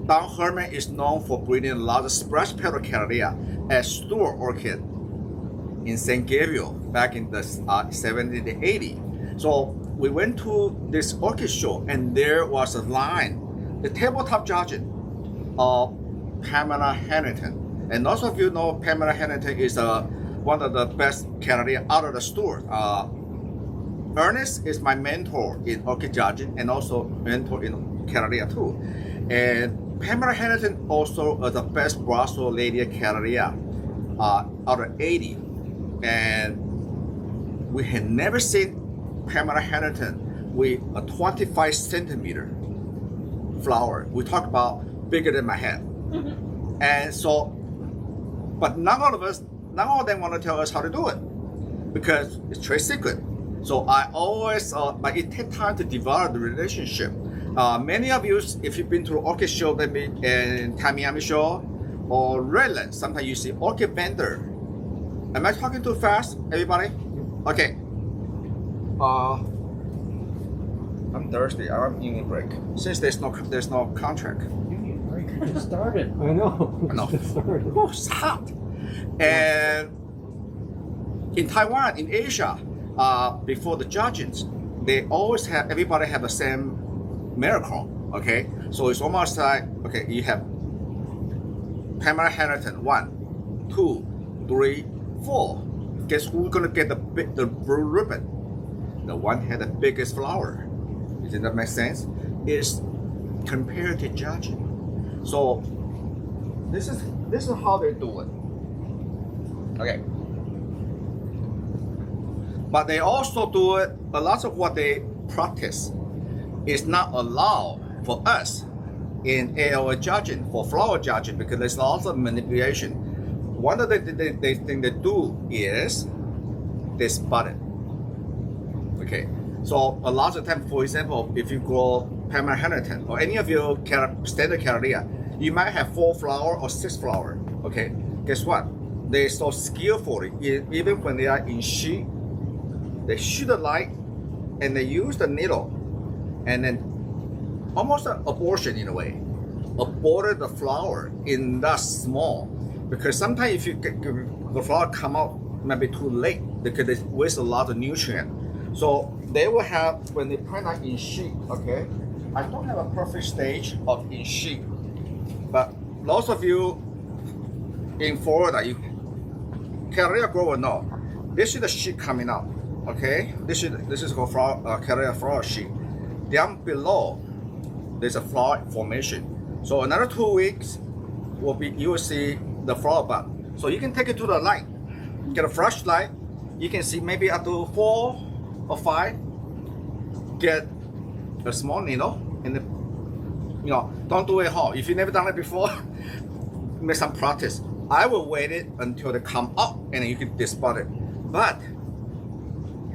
Don Herman is known for breeding a lot of splash petal Cattleya at Stewart Orchid in San Gabriel back in the 70s and 80s. So we went to this orchid show, and there was a line, the tabletop judging of Pamela Hannington. And most of you know Pamela Hannington is one of the best Cattleya out of the Stewart. Ernest is my mentor in orchid judging and also mentor in Cattleya too. And Pamela Hannington also is the best Brussels lady Cattleya out of 80. And we had never seen Pamela Hannington with a 25 centimeter flower. We talk about bigger than my head. And so, but none of them want to tell us how to do it because it's trade secret. So I always, but it takes time to develop the relationship. Many of you, if you've been to the orchid show, maybe in Tamiami show or Redland, sometimes you see orchid vendor. Am I talking too fast, everybody? Okay. I'm thirsty. I'm eating a break. Since there's no contract. You need a break. You just started. I know. I know. Just started. Oh, it's hot. And in Taiwan, in Asia, before the judgings, they always have, everybody have the same merichrome, okay? So it's almost like, okay, you have Pamela Hannington, 1, 2, 3, 4. Guess who's gonna get the blue ribbon? The one had the biggest flower. Does that make sense? It's comparative judging. So this is how they do it. Okay. But they also do it, a lot of what they practice is not allowed for us in AOA judging, for flower judging, because there's lots of manipulation. One of the things they do is they spot it. Okay, so a lot of time, for example, if you grow Pamela Hannington or any of your standard Cattleya, you might have 4 flower or 6 flower. Okay, guess what? They're so skillfully, even when they are in sheet, they shoot the light and they use the needle and then almost an abortion in a way, aborted the flower in that small, because sometimes if you get the flower come out maybe too late because they waste a lot of nutrient. So they will have, when they plant out in sheet, okay, I don't have a perfect stage of in sheet, but lots of you in Florida, Cattleya grower know. This is the sheet coming up. Okay, this is called Cattleya flower sheet. Down below, there's a flower formation. So another 2 weeks you will see the flower bud. So you can take it to the light, get a flashlight. You can see maybe up to 4 or 5. Get a small needle and don't do it at home. If you've never done it before, make some practice. I will wait it until they come up and then you can disput it. But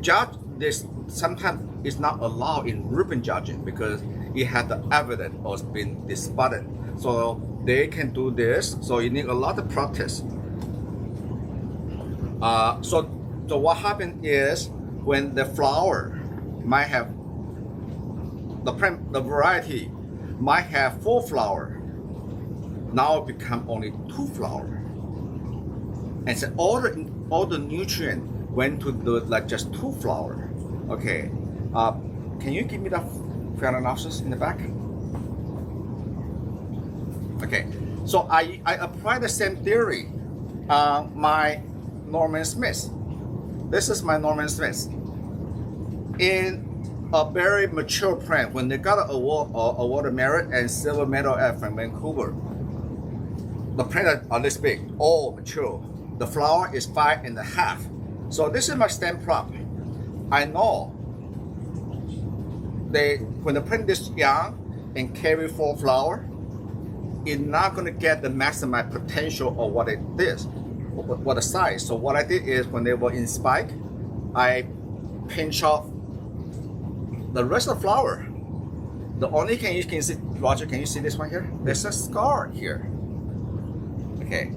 judge this sometimes is not allowed in ribbon judging because it has the evidence of being disputted. So they can do this. So you need a lot of practice. So what happens is when the flower might have the variety might have 4 flowers. Now it become only 2 flowers. And so all the nutrient went to just 2 flowers. Okay. Can you give me the Phalaenopsis in the back? Okay. So I apply the same theory on my Norman Smith. This is my Norman Smith. In a very mature plant, when they got an award of merit and silver medal from Vancouver, the plants are this big, all mature. The flower is 5.5. So this is my stem prop. I know when the plant is young and carry 4 flower, it's not going to get the maximum potential of what it is, what the size. So what I did is when they were in spike, I pinch off the rest of the flower. The only thing you can see, Roger, can you see this one here? There's a scar here. Okay.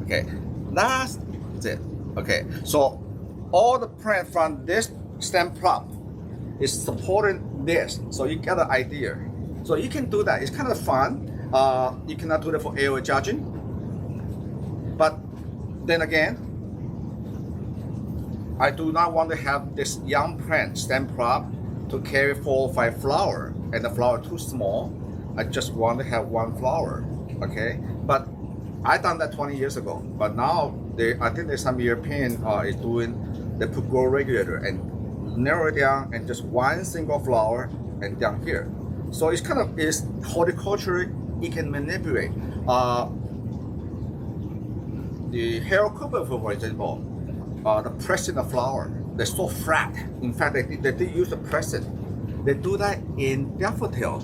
Okay, that's it. Okay, so all the plant from this stem prop is supporting this. So you get an idea. So you can do that. It's kind of fun. You cannot do that for AOA judging. But then again, I do not want to have this young plant stem prop to carry 4 or 5 flowers and the flower too small. I just want to have 1 flower. Okay, but I done that 20 years ago. But now I think there's some European is doing the grow regulator and narrow it down and just 1 single flower and down here. So it's kind of horticulture. You can manipulate. The hair Cooper, for example, the pressing the flower, they're so flat. In fact, they did use the pressing. They do that in daffodil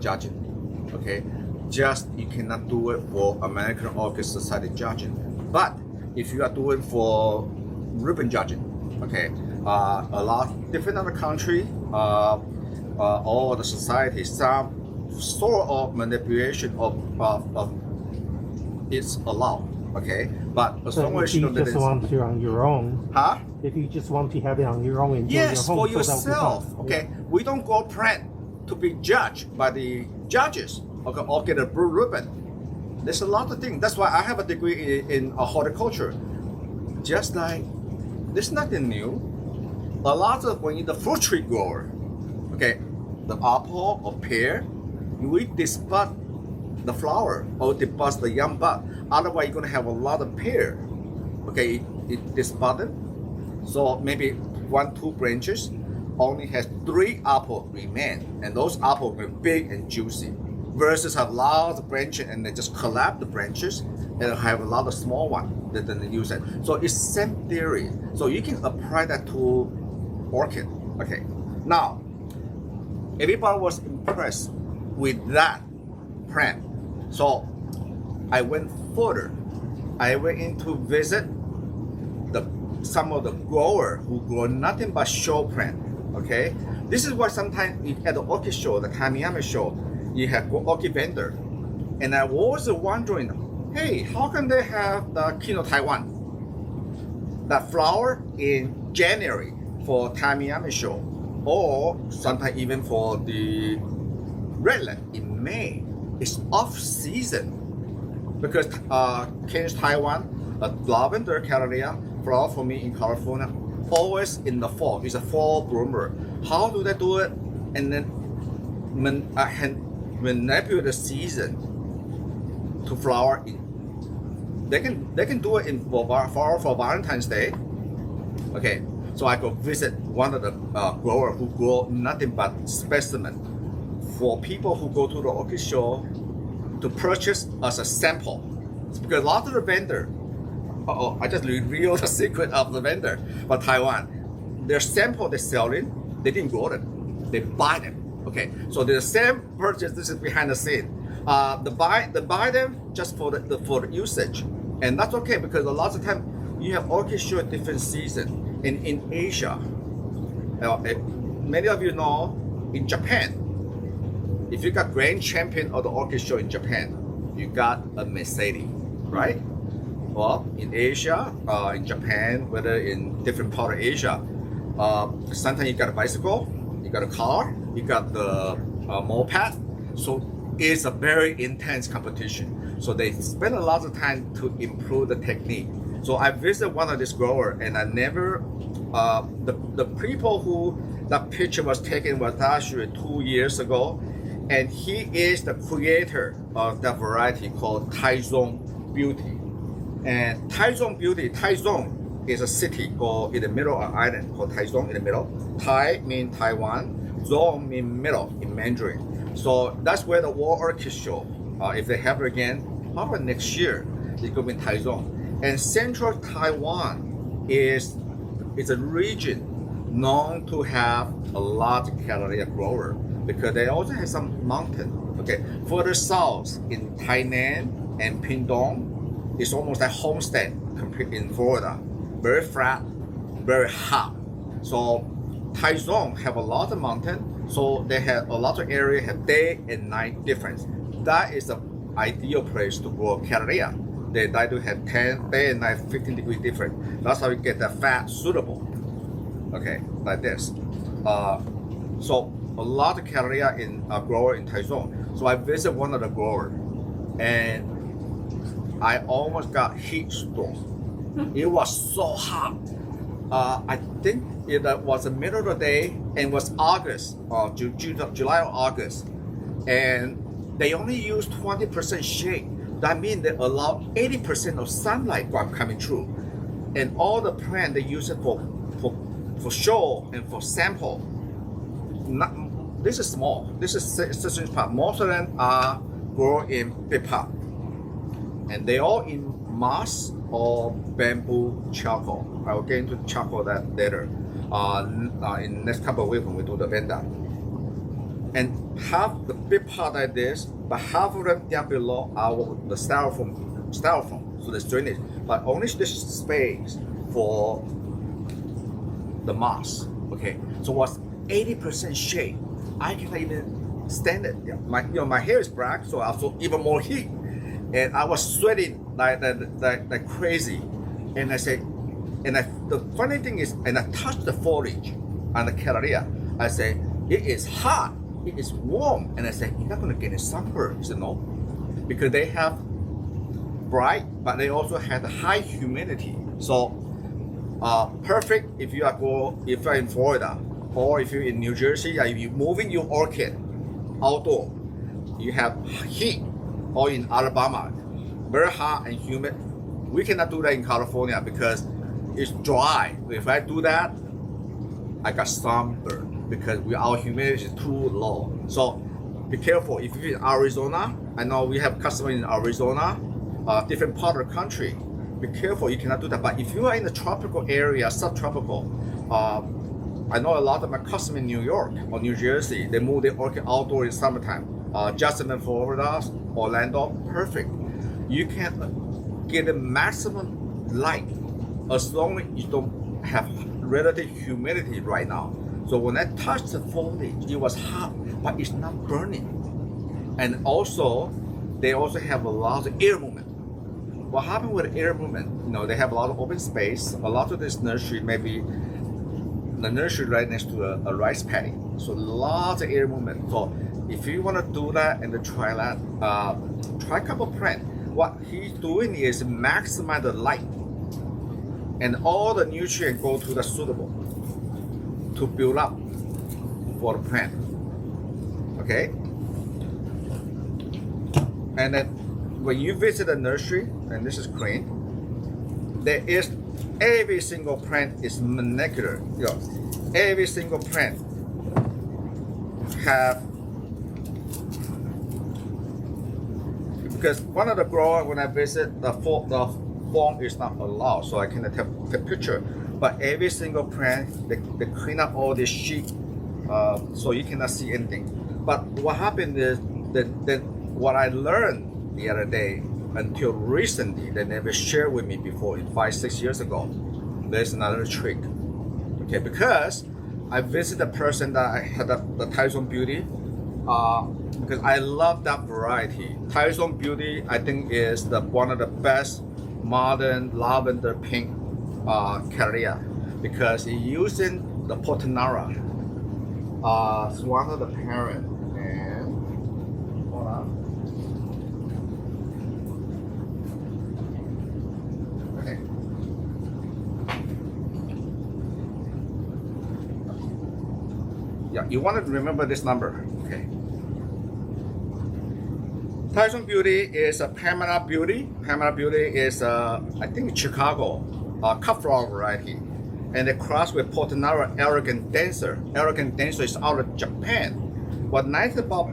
judging. Okay, just you cannot do it for American Orchid Society judging. But if you are doing for ribbon judging, okay, a lot different other country, all the society, some sort of manipulation of it's allowed. Okay, but as long as if you just want to on your own, if you just want to have it on your own and yes, your home, for yourself. Okay, we don't go plant to be judged by the judges. Okay, or get a blue ribbon. There's a lot of things. That's why I have a degree in horticulture. Just like there's nothing new. A lot of when you're the fruit tree grower, okay, the apple or pear, we disput the flower or disput the young bud. Otherwise, you're gonna have a lot of pear. Okay, it disputted. So maybe 1-2 branches only has 3 apples remain, and those apples are big and juicy. Versus have lots of branches and they just collapse the branches and have a lot of small ones that then they use it. So it's same theory. So you can apply that to orchid. Okay. Now, everybody was impressed with that plant. So I went further. I went in to visit some of the growers who grow nothing but show plant. Okay. This is why sometimes at the orchid show, the Miami show, you have orchid vendor, and I was wondering, hey, how can they have the Kino Taiwan, that flower in January for Miami show, or sometimes even for the Redland in May? It's off season because Kino Taiwan, lavender Cattleya flower for me in California, always in the fall. It's a fall bloomer. How do they do it? And then manipulate the season to flower in they can do it for Valentine's Day. Okay, so I go visit one of the grower who grow nothing but specimen for people who go to the orchid show to purchase as a sample. Because a lot of the vendor, I just revealed the secret of the vendor, but Taiwan, their sample they're selling, they didn't grow them, they buy them. Okay, so the same purchase. This is behind the scene. They buy them just for the usage, and that's okay because a lot of time you have orchid show at different season. In Asia, many of you know, in Japan, if you got grand champion of the orchid show in Japan, you got a Mercedes, right? Well, in Asia, in Japan, whether in different part of Asia, sometimes you got a bicycle, you got a car, you got the moped. So it's a very intense competition. So they spend a lot of time to improve the technique. So I visited one of this grower, and I never, the people who that picture was taken was actually 2 years ago, and he is the creator of that variety called Taichung Beauty. And Taichung Beauty, Taichung is a city called in the middle of an island called Taichung in the middle. Tai means Taiwan, Zong means middle in Mandarin. So that's where the World Orchid Show, if they have it again, probably next year, it's going to be in Taichung. And central Taiwan is a region known to have a lot of Cattleya grower because they also have some mountain. Okay, further south in Tainan and Pingdong, it's almost like homestead compared in Florida. Very flat, very hot. So Taichung have a lot of mountain, so they have a lot of area have day and night difference. That is the ideal place to grow Cattleya. They like to have 10 day and night 15 degree difference. That's how you get the fat suitable. Okay, like this. So a lot of Cattleya in grower in Taichung. So I visit one of the grower, and I almost got heat stroke. It was so hot. I think it was the middle of the day, and it was August, July or August, and they only use 20% shade. That means they allow 80% of sunlight coming through, and all the plant they use it for show and for sample. This is small. This is 6-inch pot. Most of them are grown in big pot, and they all in moss or bamboo charcoal. I will get into charcoal that later. In next couple of weeks when we do the venda. And half the big part like this, but half of them down below are the styrofoam, so there's drainage. But only this space for the moss. Okay, so what's 80% shade? I cannot even stand it. My hair is black, so I feel even more heat, and I was sweating like crazy. And I said, the funny thing is, and I touched the foliage on the Cattleya. I say, it is hot. It is warm, and I said, you're not gonna get a sunburn. He said, no, because they have bright, but they also have the high humidity. So perfect if you are in Florida, or if you're in New Jersey, if you're moving your orchid outdoor, you have heat, or in Alabama, very hot and humid. We cannot do that in California because it's dry. If I do that, I got sunburn because our humidity is too low. So be careful. If you're in Arizona, I know we have customers in Arizona, different part of the country. Be careful, you cannot do that. But if you are in the tropical area, subtropical, I know a lot of my customers in New York or New Jersey, they move their orchid outdoor in summertime. Justin, Florida, Orlando, perfect. You can get the maximum light as long as you don't have relative humidity right now. So when I touched the foliage, it was hot, but it's not burning. And also, they also have a lot of air movement. What happened with air movement? They have a lot of open space. A lot of this nursery, maybe the nursery right next to a rice paddy. So lots of air movement. So if you want to do that and try that, try a couple plants. What he's doing is maximize the light, and all the nutrients go to the suitable to build up for the plant. Okay? And then when you visit a nursery, and this is green, there is every single plant is molecular. You know, every single plant have, because one of the grower when I visit the form is not allowed, so I cannot take the picture. But every single plant, they clean up all this sheet, so you cannot see anything. But what happened is that what I learned the other day, until recently, they never shared with me before, 5-6 years ago. There's another trick, okay? Because I visited a person that had the Tyson Beauty, because I love that variety. Tyson Beauty, I think, is one of the best modern lavender pink Cattleya, because it's using the Portinara. It's one of the parent. And hold on. Okay. Yeah, you want to remember this number. Okay. Tyson Beauty is a Pamela Beauty. Pamela Beauty is I think Chicago cut flower variety, and they cross with Portinara Elegant Dancer. Elegant Dancer is out of Japan. What nice about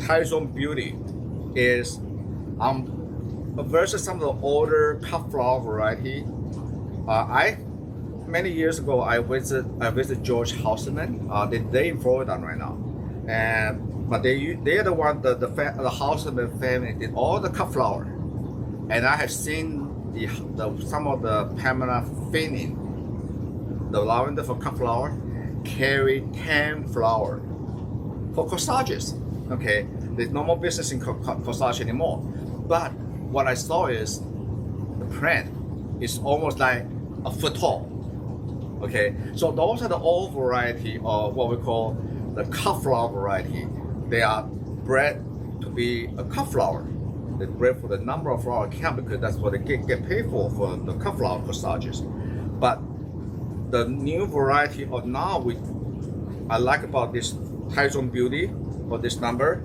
Tyson Beauty is versus some of the older cut flower variety. Many years ago I visit George Houseman. They in Florida right now, but they're the one the Houseman family did all the cut flower, and I have seen some of the Pamela Fanning, the lavender for cut flower, carry 10 flower for corsages. Okay, there's no more business in corsage anymore. But what I saw is the plant is almost like a foot tall. Okay, so those are the old variety of what we call the cut flower variety. They are bred to be a cut flower. They bred for the number of flower count, because that's what they get paid for the cut flower corsages. But the new variety of now, I like about this Tyson Beauty or this number.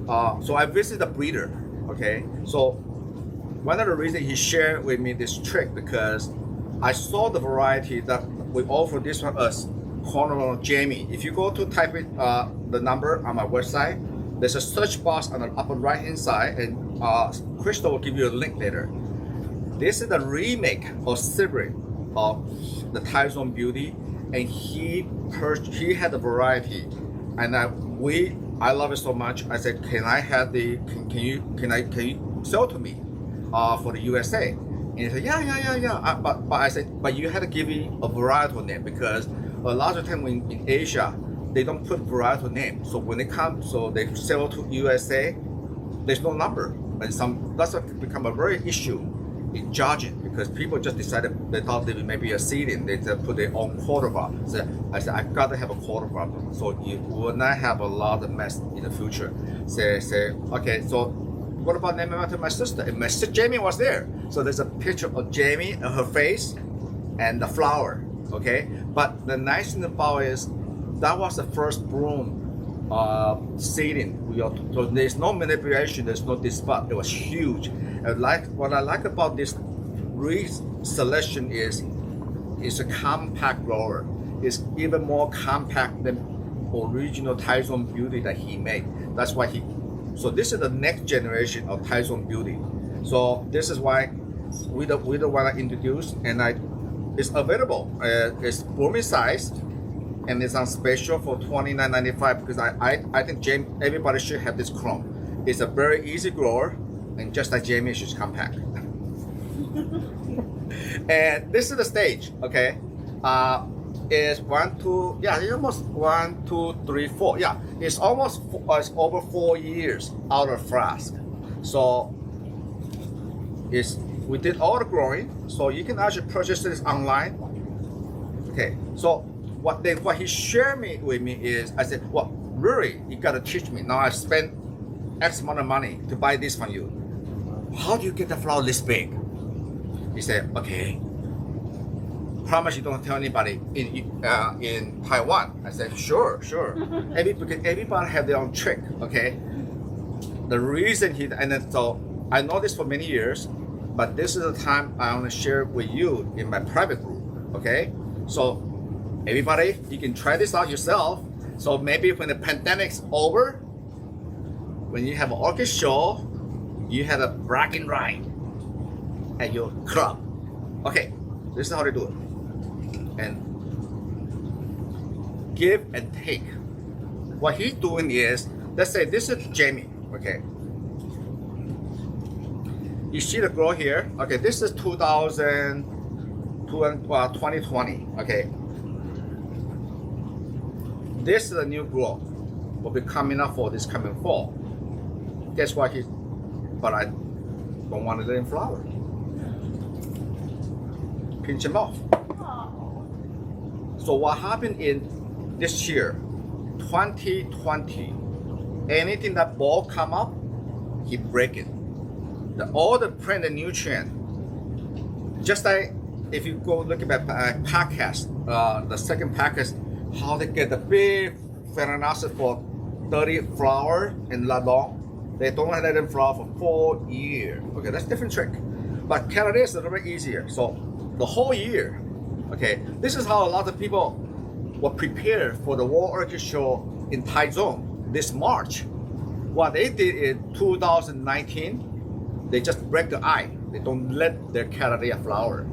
So I visited the breeder. Okay, so one of the reasons he shared with me this trick, because I saw the variety that we offer this one as Cornwall Jamie. If you go to type in the number on my website, there's a search box on the upper right hand side, and Crystal will give you a link later. This is the remake or hybrid of the Tyson Beauty, and he had the variety, and I love it so much. I said, can I have can you sell to me for the USA? And he said, yeah. But I said, but you had to give me a varietal name, because a lot of time in Asia, they don't put varietal name. So when they come, so they sell to USA, there's no number. And that's what become a very issue in judging, because people just decided, they thought they may be a seeding, they just put their own cultivar. So I said, I gotta have a cultivar, so you will not have a lot of mess in the future. Say, okay, so what about naming after my sister? And my sister Jamie was there. So there's a picture of Jamie and her face and the flower, okay? But the nice thing about it is, that was the first bloom seeding. So there's no manipulation, there's no dispute. It was huge. And what I like about this selection is it's a compact grower. It's even more compact than original Tyson Beauty that he made. That's why so this is the next generation of Tyson Beauty. So this is why we don't want to introduce, and it's available. It's blooming size, and it's on special for $29.95, because I think everybody should have this chrome. It's a very easy grower, and just like Jamie, it's just compact. And this is the stage, okay? Is 1, 2, yeah, it's almost 1, 2, 3, 4. Yeah, it's almost it's over 4 years out of flask. So we did all the growing, so you can actually purchase this online. Okay, so what he shared with me is, I said, well, really, you gotta teach me. Now I spent X amount of money to buy this from you. How do you get the flower this big? He said, okay, promise you don't tell anybody in Taiwan. I said, sure. Because everybody have their own trick, okay? The reason so I know this for many years, but this is the time I want to share with you in my private group. Okay, so everybody, you can try this out yourself. So maybe when the pandemic's over, when you have an orchid show, you have a bragging right at your club. Okay, this is how they do it. And give and take. What he's doing is, let's say this is Jamie, okay? You see the grow here? Okay, this is 2020, okay? This is a new grow. Will be coming up for this coming fall. Guess what? But I don't want to let him flower. Pinch him off. So what happened in this year, 2020, anything that ball come up, he break it. All the plant and nutrient, just like if you go look at my podcast, the second podcast, how they get the big Phalaenopsis for 30 flower and not long. They don't let them flower for 4 years. Okay, that's a different trick. But Cattleya is a little bit easier. So the whole year, okay, this is how a lot of people were prepared for the World Orchid Show in Taichung this March. What they did in 2019, they just break the eye. They don't let their Cattleya flower.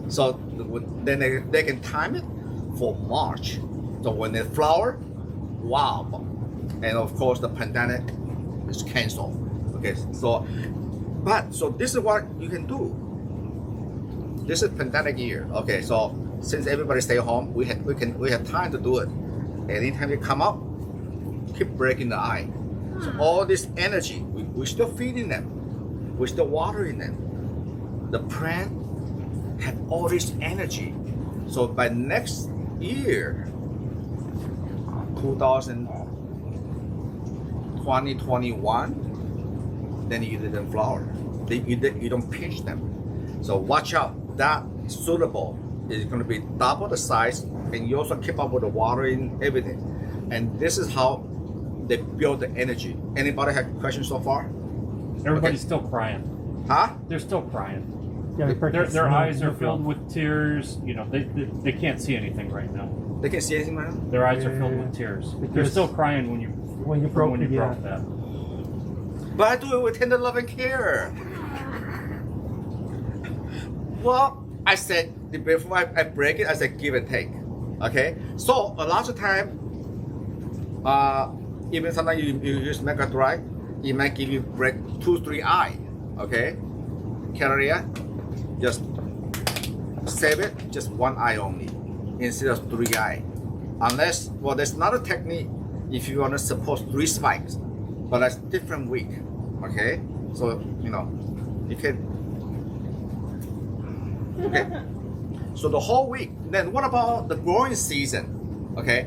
So then they can time it for March. So when they flower, wow. And of course the pandemic is canceled. Okay, so this is what you can do. This is pandemic year. Okay, so since everybody stay home, we have time to do it. Anytime you come up, keep breaking the eye. So all this energy, we're still feeding them. We're still watering them. The plant have all this energy. So by next year, 2021, then you let them flower. You don't pinch them. So watch out. That suitable is going to be double the size, and you also keep up with the watering, everything. And this is how they build the energy. Anybody have questions so far? Everybody's still crying. Huh? They're still crying. Yeah, Their eyes are filled with tears. You know, they can't see anything right now. They can see anything right now? Their eyes are filled with tears. They're Because still crying when you broke that. But I do it with tender love and care. Well, I said before I break it, I said give and take. Okay, so a lot of time, even sometimes you use mega dry, it might give you break 2-3 eye. Okay, Cattleya, just save it, just 1 eye only instead of 3 eye. Unless, well, there's another technique if you want to support 3 spikes, but that's different week. Okay, so you know you can. Okay, so the whole week. Then what about the growing season? Okay,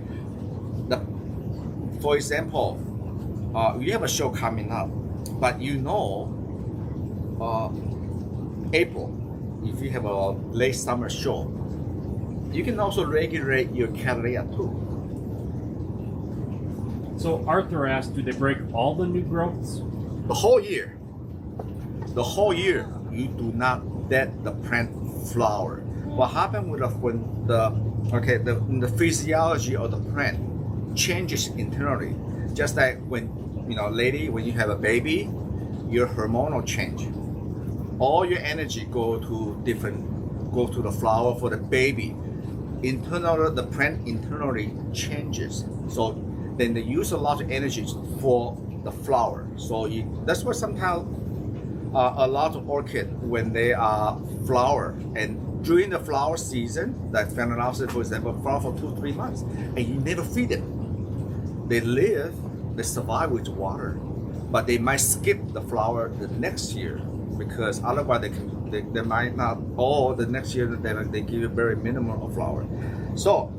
for example, you have a show coming up, but you know, April, if you have a late summer show, you can also regulate your Cattleya too. So Arthur asked, do they break all the new growths? The whole year. The whole year, you do not let the plant flower. What happened with the physiology of the plant changes internally. Just like when lady, when you have a baby, your hormonal change. All your energy go to the flower for the baby. Internal, the plant internally changes. So then they use a lot of energy for the flower. So that's why sometimes a lot of orchid, when they are flower, and during the flower season, like Phalaenopsis, for example, flower for 2-3 months, and you never feed it. They survive with water, but they might skip the flower the next year because otherwise they might not. Or the next year they give you very minimum of flower. So,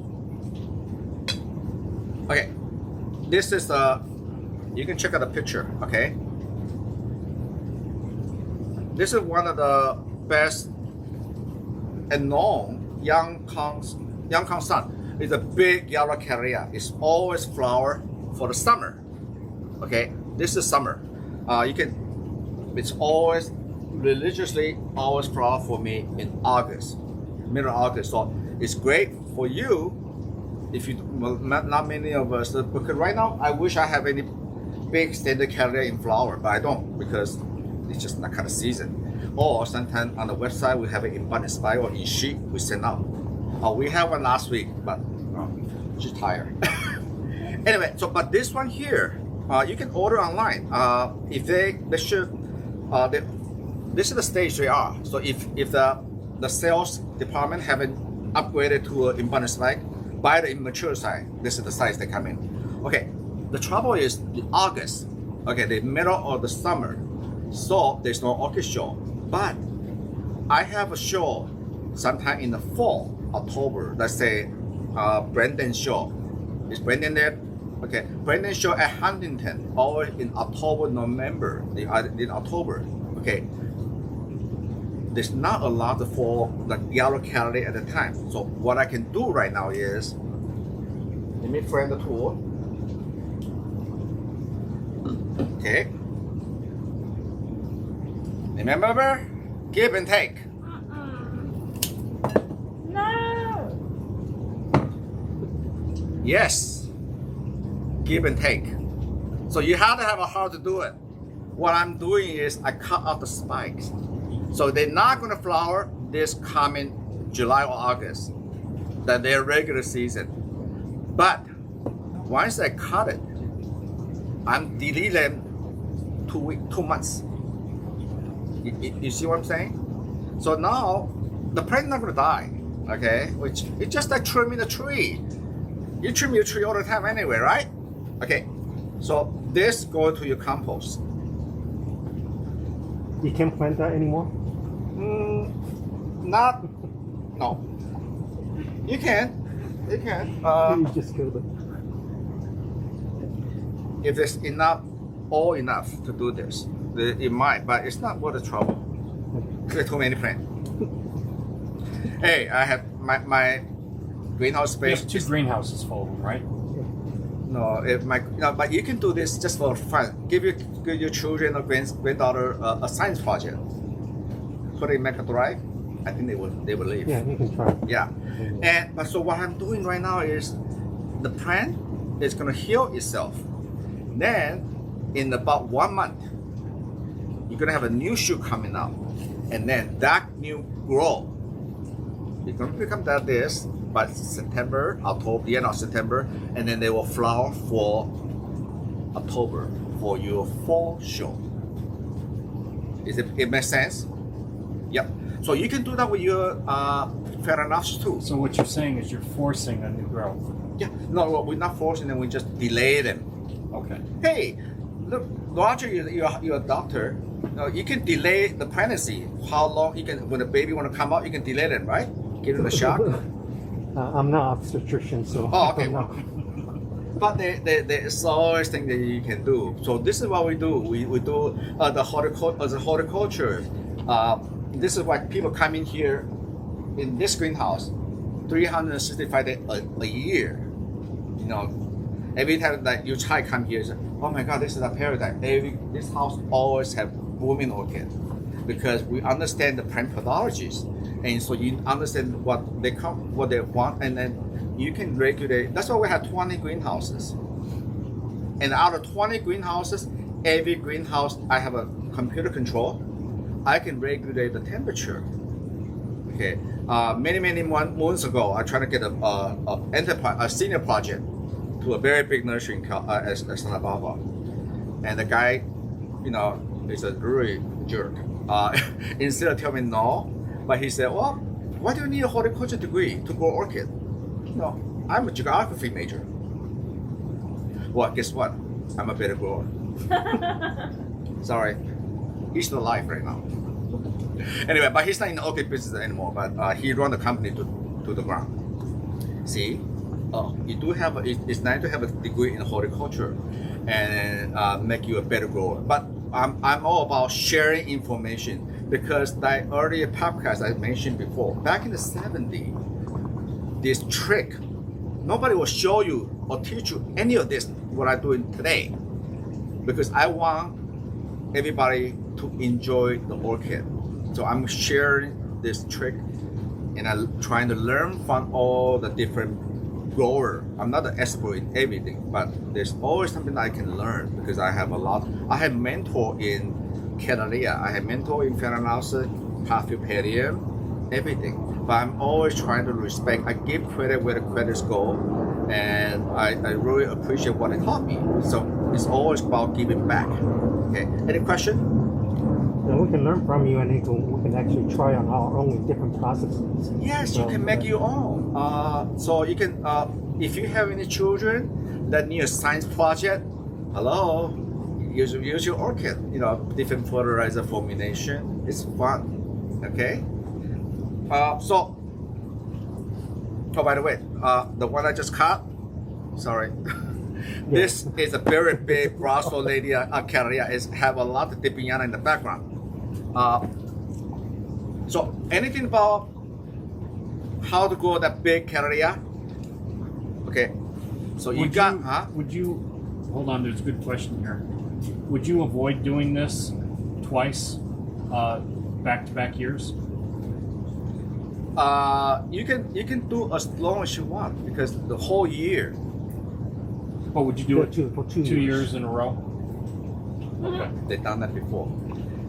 okay, this is you can check out the picture. Okay. This is one of the best and known Young Kong Sun. It's a big yellow Cattleya. It's always flower for the summer. Okay, this is summer. You can it's always religiously always flower for me in August, middle of August. So it's great for you if you, well, not many of us, because right now I wish I have any big standard Cattleya in flower, but I don't because it's just not kind of season. Or sometimes on the website we have it in bunny spike or in sheet we send out. We have one last week, but she's tired. Anyway, so but this one here, you can order online. If they should, this is the stage they are. So if the sales department haven't upgraded to an in bunny spike, by the immature side, this is the size they come in. Okay, the trouble is the August, okay, the middle of the summer, so there's no orchid show. But I have a show sometime in the fall, October. Let's say Brandon show. Is Brandon there? Okay, Brandon show at Huntington, or in October, November, in October. Okay, there's not a lot for the yellow Cattleya at the time. So what I can do right now is, let me frame the tool. Okay. Remember, give and take. No. Yes, give and take. So you have to have a heart to do it. What I'm doing is I cut out the spikes. So they're not gonna flower this coming July or August, that their regular season. But once I cut it, I'm deleting them 2 months. You see what I'm saying? So now the plant's not gonna die, okay? Which it's just like trimming a tree. You trim your tree all the time anyway, right? Okay, so this goes to your compost. You can't plant that anymore? No. You can. You just killed it. If there's enough to do this, it might, but it's not worth the trouble. There's too many plants. Hey, I have my greenhouse space. There's 2 greenhouses full of them, right? No, but you can do this just for fun. Give your children or granddaughter a science project. Put it in Mecca Drive. I think they will leave. Yeah, you can try. Yeah, but so what I'm doing right now is the plant is gonna heal itself. Then in about 1 month, you're gonna have a new shoot coming out, and then that new grow. It's gonna become this by September, October, the end of September, and then they will flower for October for your fall show. It makes sense? Yep. So you can do that with your Phalaenopsis too. So what you're saying is you're forcing a new growth. Yeah. No, we're not forcing them. We just delay them. Okay. Hey, look, Roger, you're a doctor. You can delay the pregnancy. How long you can, when the baby want to come out, you can delay them, right? Give them a shock. I'm not obstetrician, so. Oh, okay. No. But there's always things that you can do. So this is what we do. We do the horticulture. This is why people come in here in this greenhouse 365 days a year. You know, every time that your child come here, say, oh my God, this is a paradise. This house always have blooming orchid because we understand the plant pathologies, and so you understand what they want, and then you can regulate. That's why we have 20 greenhouses, and out of 20 greenhouses, every greenhouse I have a computer control. I can regulate the temperature. Okay, many months ago, I tried to get a senior project to a very big nursery in Santa Barbara, and the guy, you know, is a really jerk. Instead of telling me no, but he said, well, why do you need a horticulture degree to grow orchid? No, I'm a geography major. Well, guess what? I'm a better grower. Sorry, he's still alive right now. Anyway, but he's not in the orchid business anymore, but he run the company to the ground. See? You do have it's nice to have a degree in horticulture and make you a better grower. But I'm all about sharing information because the earlier podcast I mentioned before, back in the 70s, this trick, nobody will show you or teach you any of this, what I'm doing today. Because I want everybody to enjoy the orchid. So I'm sharing this trick, and I'm trying to learn from all the different grower. I'm not an expert in everything, but there's always something I can learn because I have a lot. I have mentor in Cattleya, I have mentor in Phalaenopsis, PhalFanatics, everything. But I'm always trying to respect. I give credit where the credits go, and I really appreciate what they taught me. So it's always about giving back. Okay. Any question? And we can learn from you, and we can actually try on our own with different processes. Yes, you can make your own. So you can, if you have any children that need a science project, hello, use your orchid. You know, different fertilizer formulation. It's fun. Okay. So, oh, by the way, the one I just cut, sorry. This is a very big Brassoledia Cattleya. It have a lot of Dipiana in the background. So anything about how to grow that big Cattleya? Okay. So you got, huh? Would you, hold on, there's a good question here. Would you avoid doing this twice, back-to-back years? You can do as long as you want because the whole year. But would you do it for 2 years in a row? Okay. They've done that before.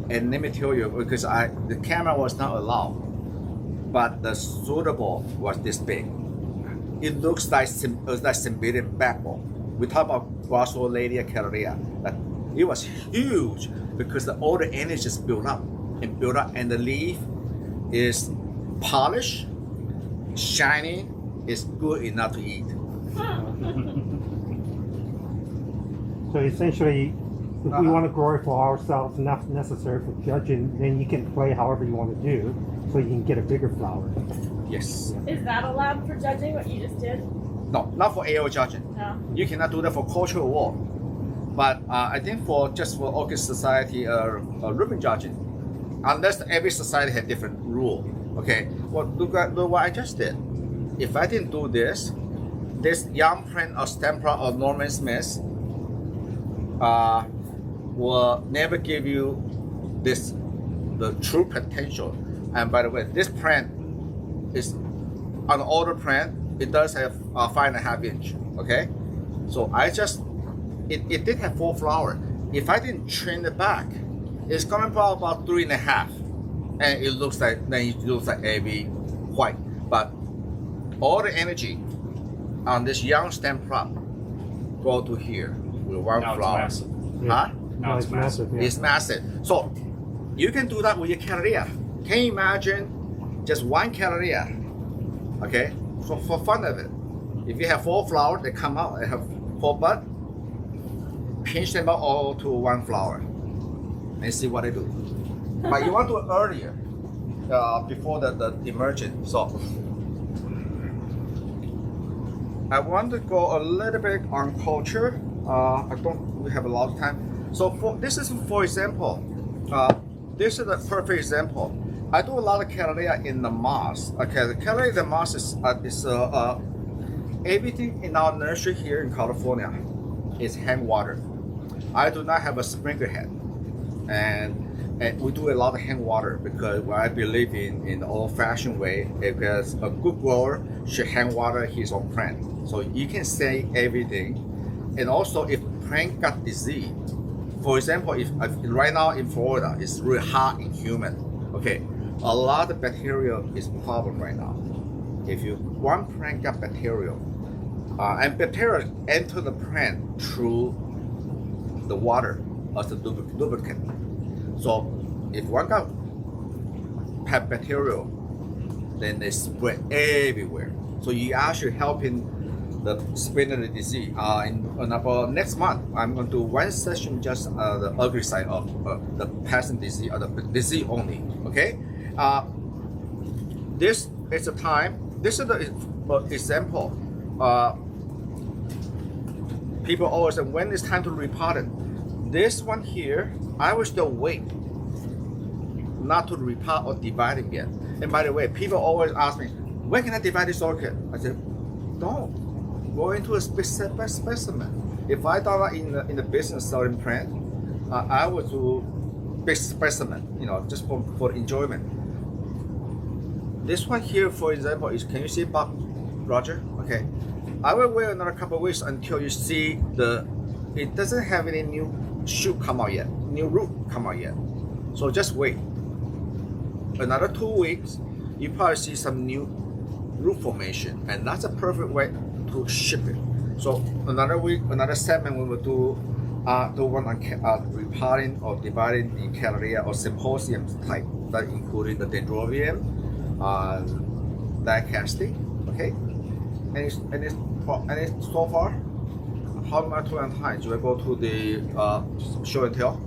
And let me tell you, because the camera was not allowed, but the suitable was this big. It looks like Symposium backbone. We talk about Brassoledia Cattleya. It was huge because all the energy is built up, and the leaf is polished, shiny, is good enough to eat. So essentially, if we want to grow it for ourselves, not necessary for judging, then you can play however you want to do, so you can get a bigger flower. Yes. Is that allowed for judging what you just did? No, not for AO judging. No. You cannot do that for cultural war. But I think for Orchid Society or ribbon judging, unless every society had different rule. Okay, well, look what I just did. If I didn't do this young plant of Stempra or Norman Smith will never give you the true potential. And by the way, this plant is an older plant. It does have 5.5 inch. Okay, so it did have 4 flowers. If I didn't trim it back, it's coming about 3.5. And it looks like AB white, but all the energy on this young stem prop go to here with one Now flower. it's massive. Huh? Now it's massive. Yeah. It's massive. So you can do that with your Cattleya. Can you imagine just one Cattleya? Okay, so for fun of it, if you have 4 flowers, they come out. They have 4 buds. Pinch them out all to one flower, and see what they do. But you want to do it earlier, before the emergence. So I want to go a little bit on culture. I don't have a lot of time. So this is for example, this is a perfect example. I do a lot of Cattleya in the moss. Okay, the Cattleya in the moss is everything in our nursery here in California is hand water. I do not have a sprinkler head, and we do a lot of hand water because I believe in the old-fashioned way. Because a good grower should hand water his own plant, so you can say everything. And also, if plant got disease, for example, if right now in Florida it's really hot and humid, okay, a lot of bacteria is problem right now. If one plant got bacteria, and bacteria enter the plant through the water as a lubricant. So if one got have bacteria, then they spread everywhere. So you actually helping the spread of the disease. In about next month, I'm going to do one session just the ugly side of the passing disease or the disease only. Okay. This is the time. This is the example. People always say, when it's time to repot it? This one here, I will still wait not to repot or divide it yet. And by the way, people always ask me, when can I divide this orchid? I said, don't. Go into a specific specimen. If I thought in the business selling plant, I would do big specimen, just for enjoyment. This one here, for example, is, can you see Bob, Roger? Okay. I will wait another couple of weeks until you see it doesn't have any new shoot come out yet, new root come out yet. So just wait. Another 2 weeks, you probably see some new root formation, and that's a perfect way to ship it. So another week, another segment, we will do one on repotting or dividing in Cattleya or Symposium type, that including the Dendrobium, diacastic, okay? And it's so far, how much time? Should I go to the show and tell?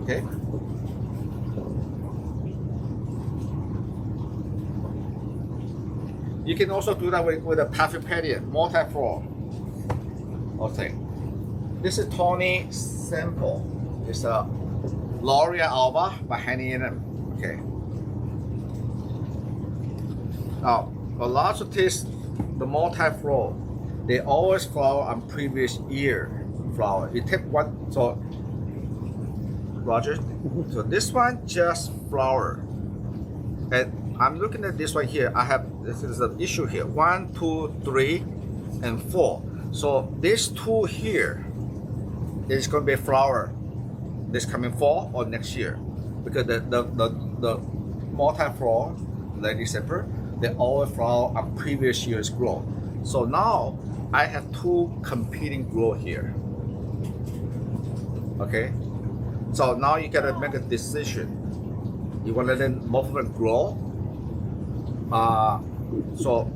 Okay. You can also do that with a Pathopedium, multi-floor. Okay. This is Tony sample. It's a Laurea alba by Hanianum. Okay. Now, a lot of this, the multi-floor, they always flower on previous year flower. You take one, so Roger, so this one just flower. And I'm looking at this one here. This is an issue here. 1, 2, 3, and 4. So this 2 here is going to be a flower this coming fall or next year, because the multi-floor, late December, they always flower on previous year's growth. So now I have 2 competing growth here. Okay, so now you gotta make a decision. You want to let them both of them grow. So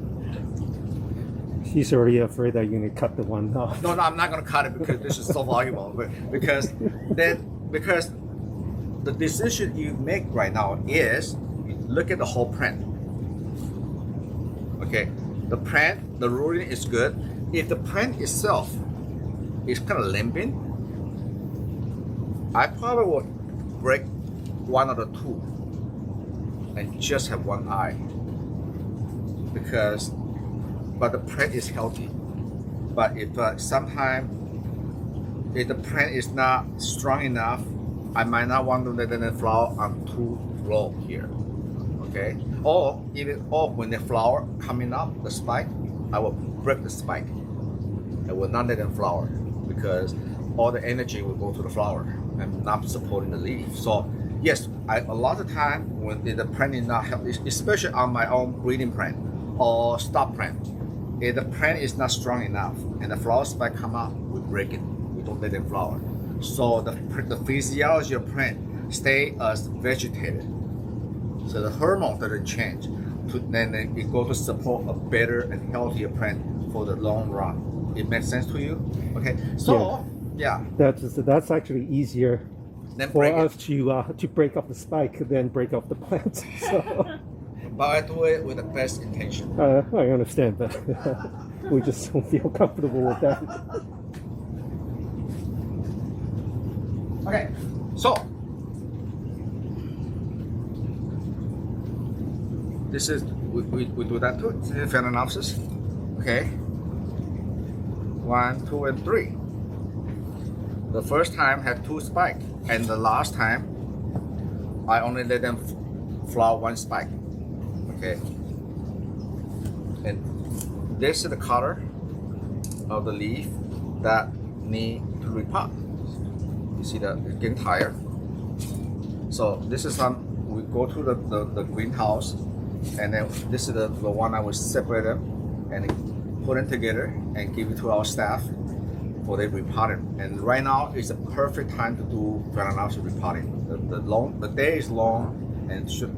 He's already afraid that you're gonna cut the one off. no, I'm not gonna cut it because this is so valuable. Because the decision you make right now is look at the whole plant. Okay, the plant, the rooting is good. If the plant itself is kind of limping, I probably would break one of the 2 and just have one eye, but the plant is healthy. But if if the plant is not strong enough, I might not want to let them flower on 2 row here. Okay, or when the flower coming up, the spike, I will break the spike. I will not let them flower because all the energy will go to the flower and not supporting the leaf. So yes, a lot of time when the plant is not healthy, especially on my own breeding plant or stock plant, if the plant is not strong enough and the flower spike come up, we break it. We don't let them flower. So the physiology of plant stay as vegetated. So the hormone doesn't change. Then it goes to support a better and healthier plant for the long run. It makes sense to you? Okay. So yeah. That's actually easier Then for break us to break off the spike than break off the plant. So But I do it with the best intention. I understand that. We just don't feel comfortable with that. Okay, so this is we do that too. This is Phalaenopsis. Okay, 1, 2, and 3. The first time had 2 spikes, and the last time I only let them flower 1 spike. Okay, and this is the color of the leaf that need to repot. You see that it's getting tired. So this is we go to the greenhouse, and then this is the one I will separate them and put them together and give it to our staff for their repotting. And right now is a perfect time to do Phalaenopsis repotting. The day is long, and should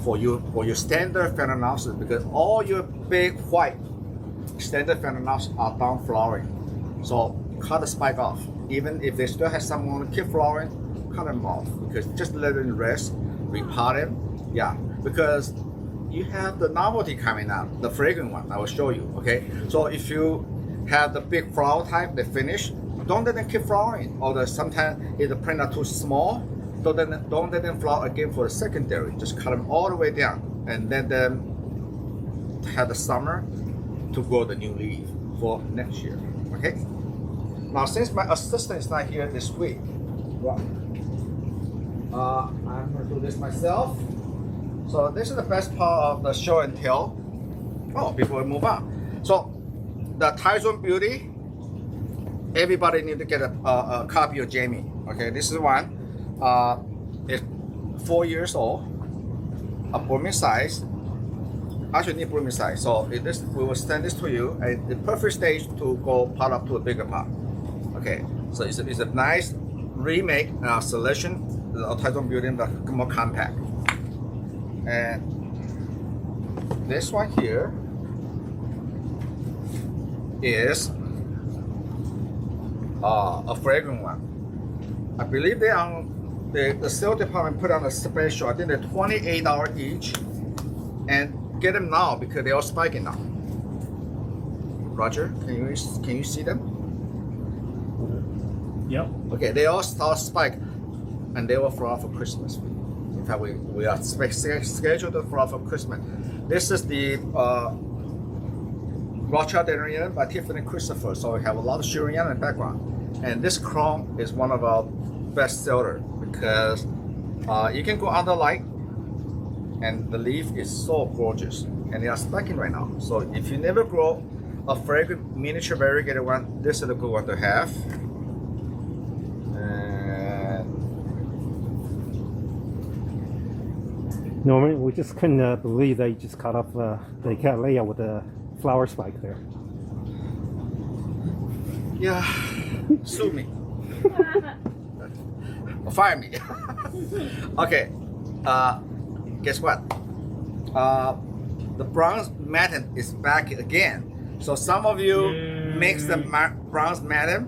for your standard Phalaenopsis, because all your big white standard Phalaenopsis are down flowering. So cut the spike off. Even if they still have someone to keep flowering, cut them off, because just let them rest, repot them. Yeah, because you have the novelty coming out, the fragrant one. I will show you. Okay, so if you have the big flower type, they finish, don't let them keep flowering. Or sometimes if the plant are too small, don't let them flower again for the secondary. Just cut them all the way down and let them have the summer to grow the new leaf for next year. Okay. Now, since my assistant is not here this week, I'm going to do this myself. So this is the best part of the show and tell. Oh, before we move on. So the Tyson Beauty, everybody need to get a copy of Jamie. Okay, this is one. It's 4 years old, a blooming size. Actually need blooming size. So we will send this to you, and the perfect stage to go pot up to a bigger pot. Okay, so it's a nice remake selection of Tyson Beauty, but more compact. And this one here is a fragrant one. I believe the sales department put on a special. I think they're $28 each, and get them now because they are spiking now. Roger, can you see them? Yep. Okay, they all start spike, and they will flower for Christmas. In fact, we are scheduled to flower for Christmas. This is the Rothschild Dendron by Tiffany Christopher. So we have a lot of Shurian in the background, and this chrome is one of our best seller because you can go under light, and the leaf is so gorgeous, and they are spiking right now. So if you never grow a fragrant miniature variegated one, this is a good one to have. Norman, we just couldn't believe they just cut off the Cattleya with a flower spike there. Yeah, sue me. Or fire me. Okay, guess what? The bronze matin is back again. So some of you mix the bronze matin.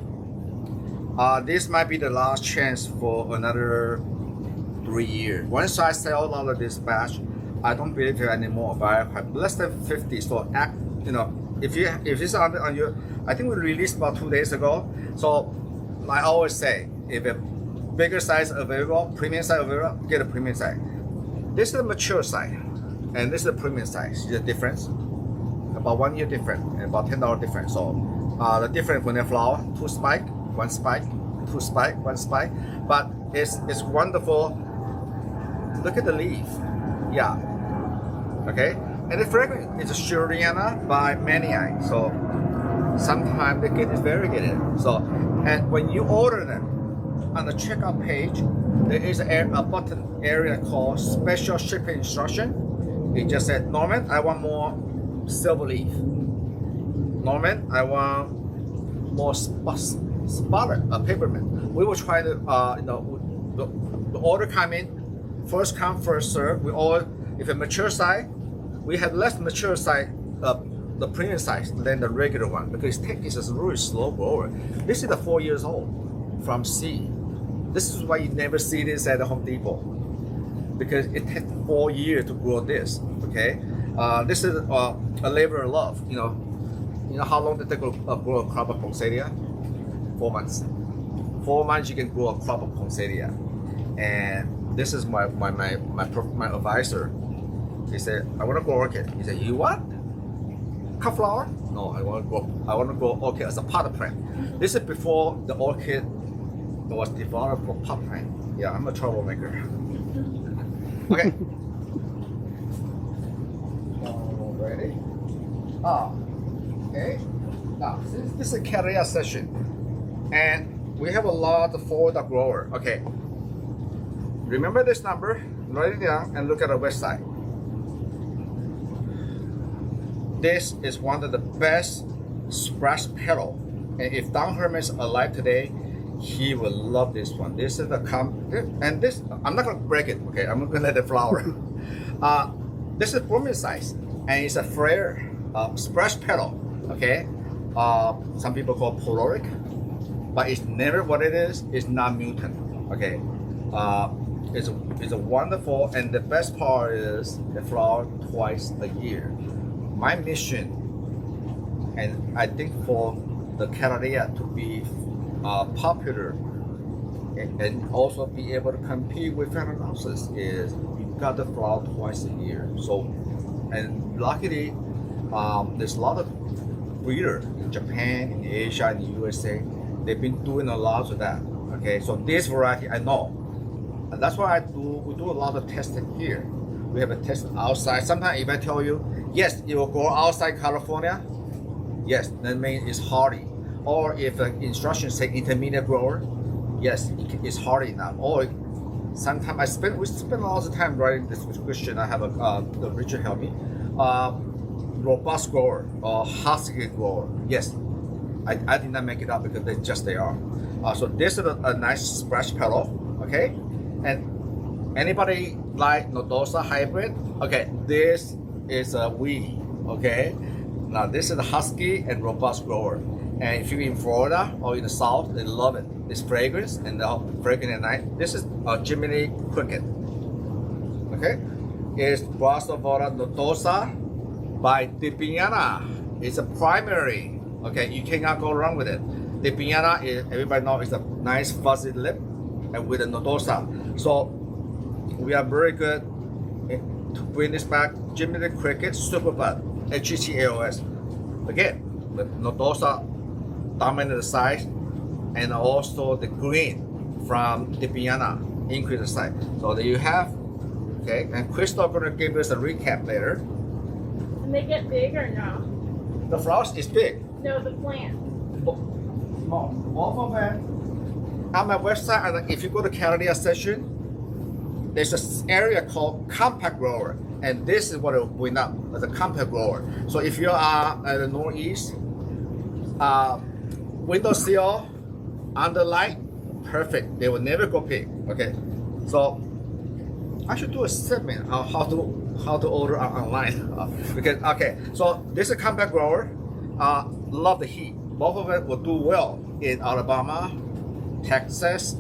This might be the last chance for another 3 years. Once I sell out of this batch, I don't believe it anymore. But I have less than 50. So if it's on your, I think we released about 2 days ago. So I always say, if a bigger size available, premium size available, get a premium size. This is the mature size, and this is the premium size. See the difference? About 1 year difference, and about $10 difference. So the difference when they flower, 2 spike, 1 spike, 2 spike, 1 spike. But it's wonderful. Look at the leaf. Yeah. Okay. And the fragrance is a Shuriana by Manii. So sometimes they get it variegated. So, and when you order them on the checkout page, there is a button area called special shipping instruction. It just said, Norman, I want more silver leaf. Norman, I want more spotted peppermint. We will try to, the order come in, first come, first serve. We all, if a mature size, we have less mature size, the premium size than the regular one because it's a really slow grower. This is the 4 years old from seed. This is why you never see this at the Home Depot because it takes 4 years to grow this. Okay, this is a labor of love. You know how long did they grow a crop of poinsettia? 4 months. 4 months you can grow a crop of poinsettia, and this is my advisor. He said, I want to grow orchid. He said, you what? Cut flower? No, I want to grow orchid as a pot plant. This is before the orchid was developed for pot plant. Yeah, I'm a troublemaker. Okay. Ready? Okay. Now, since this is a Cattleya session, and we have a lot of forward grower. Okay. Remember this number, write it down, and look at the website. This is one of the best splash petal, and if Don Herman's alive today, he will love this one. This is the and this I'm not gonna break it. Okay, I'm gonna let it flower. This is blooming size, and it's a flare splash petal. Okay, some people call it polaric, but it's never what it is. It's not mutant. Okay, it's a wonderful, and the best part is they flower twice a year. My mission, and I think for the Cattleya to be popular and also be able to compete with Phalaenopsis is you got to flower twice a year. So, and luckily, there's a lot of breeders in Japan, in Asia, in the USA. They've been doing a lot of that. Okay, so this variety I know, and that's why we do a lot of testing here. We have a test outside. Sometimes if I tell you, yes, it will grow outside California, yes, that means it's hardy. Or if the instructions say intermediate grower, yes, it's hardy enough. Or sometimes we spend a lot of time writing this description. I have the Richard help me. Robust grower or husky grower. Yes, I did not make it up because they are. So this is a nice splash petal, okay? And anybody like Nodosa hybrid? Okay, this is a weed, okay? Now this is a husky and robust grower. And if you're in Florida or in the South, they love it. It's fragrance and the fragrance at night. This is a Jiminy cricket, okay? It's Brassavola Nodosa by Dipiana. It's a primary, okay? You cannot go wrong with it. The piñata is, everybody knows, is a nice fuzzy lip and with a nodosa. So we are very good to bring this back. Jimmy the Cricket Superbud, HECAOS. Again, the nodosa dominate the size and also the green from the piñata increase the size. So there you have, okay? And Crystal gonna give us a recap later. And they get big or no? The flowers is big. No, the plant. Both of them. On my website, and if you go to Cattleya section, there's an area called compact grower, and this is what it will bring up as a compact grower. So if you are at the northeast, windowsill, under light, perfect. They will never go big. Okay, so I should do a segment on how to order online because okay. So this is a compact grower. Love the heat. Both of them will do well in Alabama, Texas,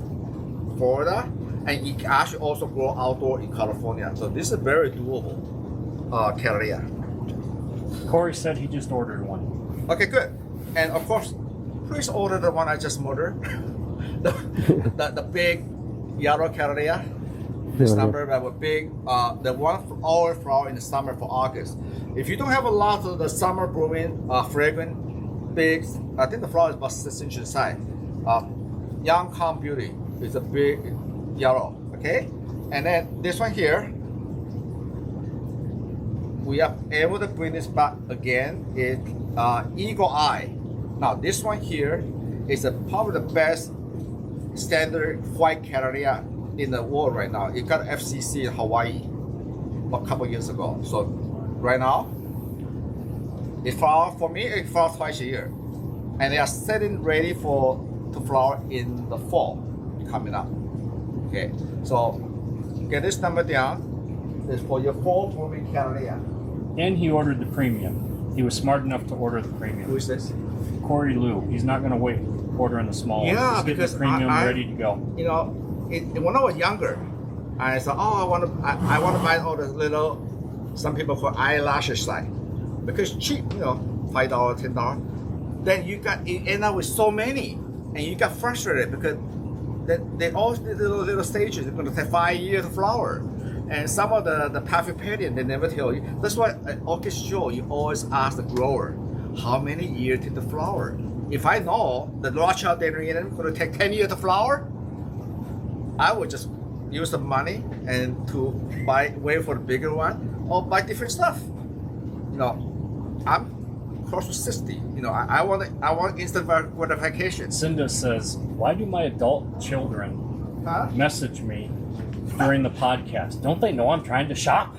Florida, and it can actually also grow outdoor in California. So this is very doable, Cattleya. Corey said he just ordered one. Okay, good. And of course, please order the one I just ordered, the big yellow Cattleya. This number that were big, the one for all flower in the summer for August. If you don't have a lot of the summer blooming, fragrant, big, I think the flower is about 6 inches inside. Young Calm Beauty is a big yellow, okay? And then this one here, we are able to bring this back again. It's Eagle Eye. Now this one here is probably the best standard white Cattleya in the world right now. It got FCC in Hawaii a couple years ago. So right now, it flowers, for me, it flowers twice a year. And they are setting ready to flower in the fall coming up. Okay, so get this number down. It's for your fall blooming Cattleya. And he ordered the premium. He was smart enough to order the Who premium. is this? Corey Liu. He's not going to wait ordering the small one. Yeah, He's getting because the premium I ready to go. You know, when I was younger, I thought, oh, I want to buy all the little, some people call eyelashes like, because cheap, you know, $5, $10. Then you end up with so many, and you got frustrated because they all the little stages. It's going to take 5 years to flower, and some of the Paphiopedium they never tell you. That's why at orchid show you always ask the grower, how many years did the flower? If I know the Rothschild Dendrobium is going to take 10 years to flower, I would just use the money and to wait for the bigger one or buy different stuff. You know, I'm close to 60. You know, I want instant gratification. Cinda says, why do my adult children Huh? message me during the podcast? Don't they know I'm trying to shop?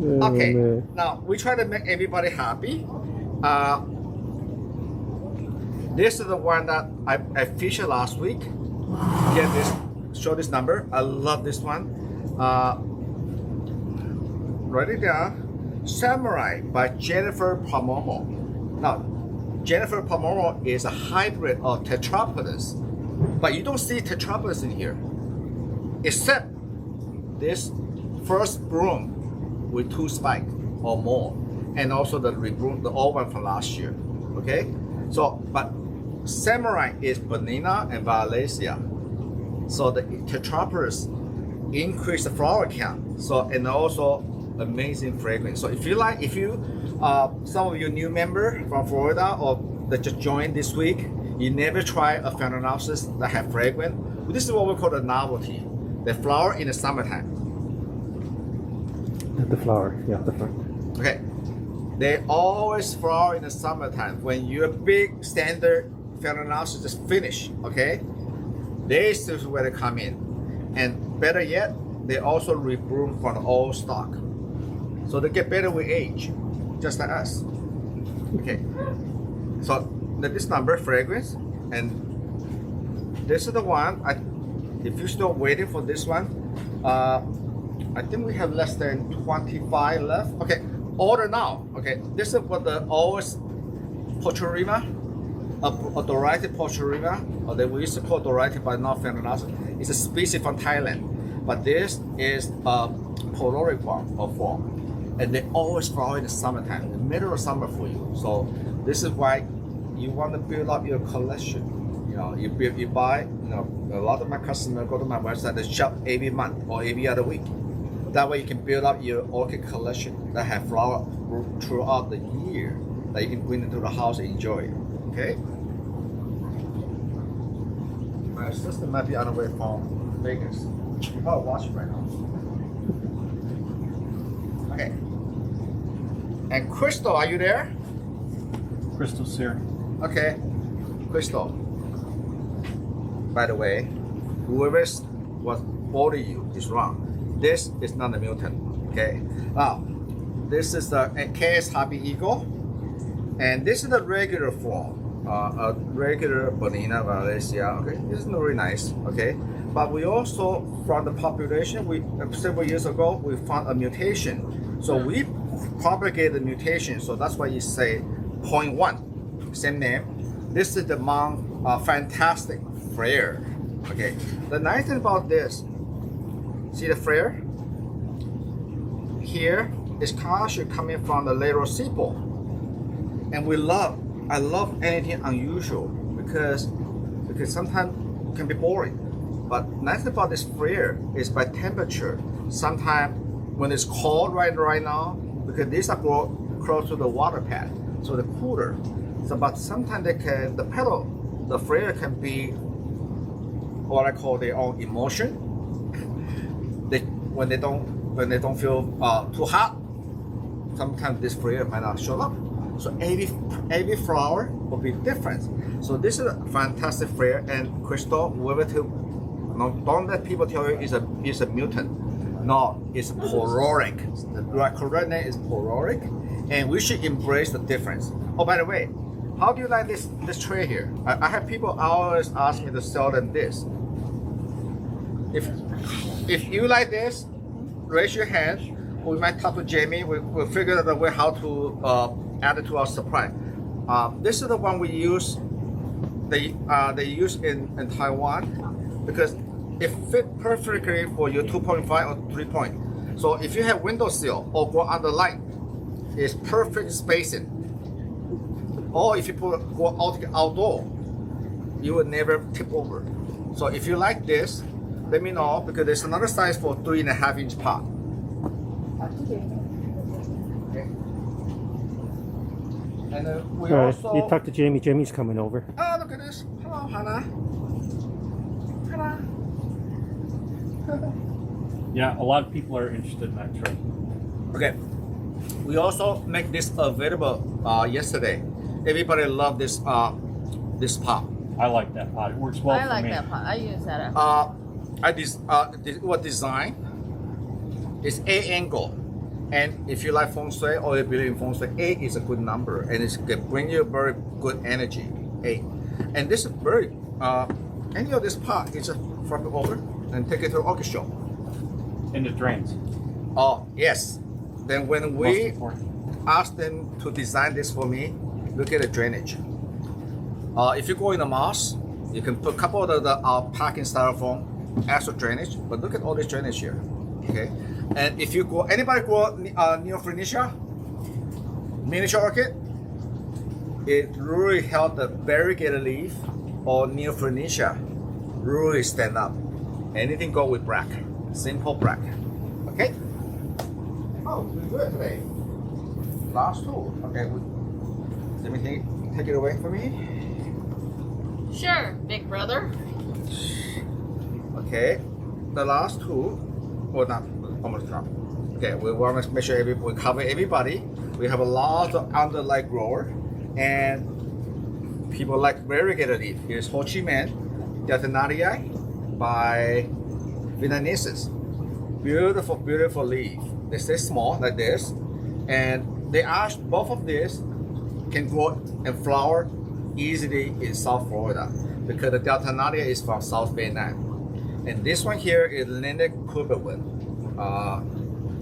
Okay, man. now we try to make everybody happy. This is the one that I featured last week. Get this, show this number. I love this one. Write it down. Samurai by Jennifer Palmomo. Now, Jennifer Palmomo is a hybrid of Tetrapodus, but you don't see Tetrapodus in here, except this first broom with 2 spikes or more, and also the rebroom, the old one from last year. Okay, so but Samurai is Banana and Violesia, so the Tetrapodus increase the flower count. So and also amazing fragrance. So if you some of you new member from Florida or that just joined this week, you never try a Phalaenopsis that have fragrance. This is what we call the novelty. They flower in the summertime. The flower, yeah, the flower. Okay. They always flower in the summertime when your big standard Phalaenopsis is finished. Okay. This is where they come in. And better yet, they also rebloom from the old stock. So they get better with age, just like us. Okay. So this number fragrance, and this is the one. If you're still waiting for this one, I think we have less than 25 left. Okay, order now. Okay, this is what the always Porturima, a Dorite Porturima, or they we used to call Dorite, but not Phalaenopsis. It's a species from Thailand, but this is a polaric form, and they always flower in the summertime, the middle of summer for you. So this is why you want to build up your collection. You know, you buy. You know, a lot of my customers go to my website. They shop every month or every other week. That way you can build up your orchid collection that have flower throughout the year that you can bring into the house and enjoy. Okay. My sister might be on the way from Vegas. She's probably watching right now. Okay. And Crystal, are you there? Crystal's here. Okay, Crystal. By the way, whoever was ordering you is wrong. This is not a mutant. Okay. Now, this is the KS Happy Eagle, and this is the regular form, a regular Bonina Valencia. Okay, this is very nice. Okay, but we also from the population, we several years ago we found a mutation, so we propagate the mutation. So that's why you say 0.1. Same name. This is the Mount Fantastic Flare. Okay. The nice thing about this, see the flare? Here is actually coming from the lateral sepal, and I love anything unusual because sometimes it can be boring. But nice thing about this flare is by temperature. Sometimes when it's cold right now, because these are close to the water pad, so the cooler. So, but sometimes the flare can be what I call their own emotion. When they don't feel too hot, sometimes this flare might not show up. So every flower will be different. So this is a fantastic flare, and Crystal, don't let people tell you it's a mutant. No, it's polaric. The correct name is polaric, and we should embrace the difference. Oh, by the way, how do you like this tray here? I have people always ask me to sell them this. If you like this, raise your hand. We might talk to Jamie. We'll figure out a way how to add it to our supply. This is the one we use. They use in Taiwan because it fit perfectly for your 2.5 or 3 point. So if you have windowsill or go under light, it's perfect spacing. Or if you go outdoor, you will never tip over. So if you like this, let me know because there's another size for 3.5 inch pot. Okay. And we also. You talk to Jamie. Jamie's coming over. Oh, look at this! Hello, Hannah. Hannah. Yeah, a lot of people are interested in that tray. Okay. We also make this available yesterday. Everybody love this this pot. I like that pot. It works well I for like me. that pot. I use that. What design is A angle, and if you like feng shui or you believe in feng shui, A is a good number, and it can bring you very good energy. A, and this is very any of this pot, you just flip it over and take it to the orchid show. And it drains. Oh yes. Then when Most we important. ask them to design this for me, look at the drainage. If you go in the moss, you can put a couple of the packing styrofoam, extra drainage, but look at all this drainage here. Okay, and if you go, anybody grow Neophrenicia, miniature orchid, it really helped the variegated leaf or Neophrenicia really stand up. Anything go with black, simple black. Okay. Oh, we're good today. last two. Okay, let me take it away from me. Sure, big brother. Okay, the last two, or not, almost dropped. Okay, we want to make sure we cover everybody. We have a lot of underlight grower, and people like variegated leaf. Here's Ho Chi Minh Cattleya by Phalaenopsis. Beautiful, beautiful leaf. They stay small like this, and they are both of these can grow and flower easily in South Florida because the Cattleya is from South Vietnam, and this one here is Linear Curvewin,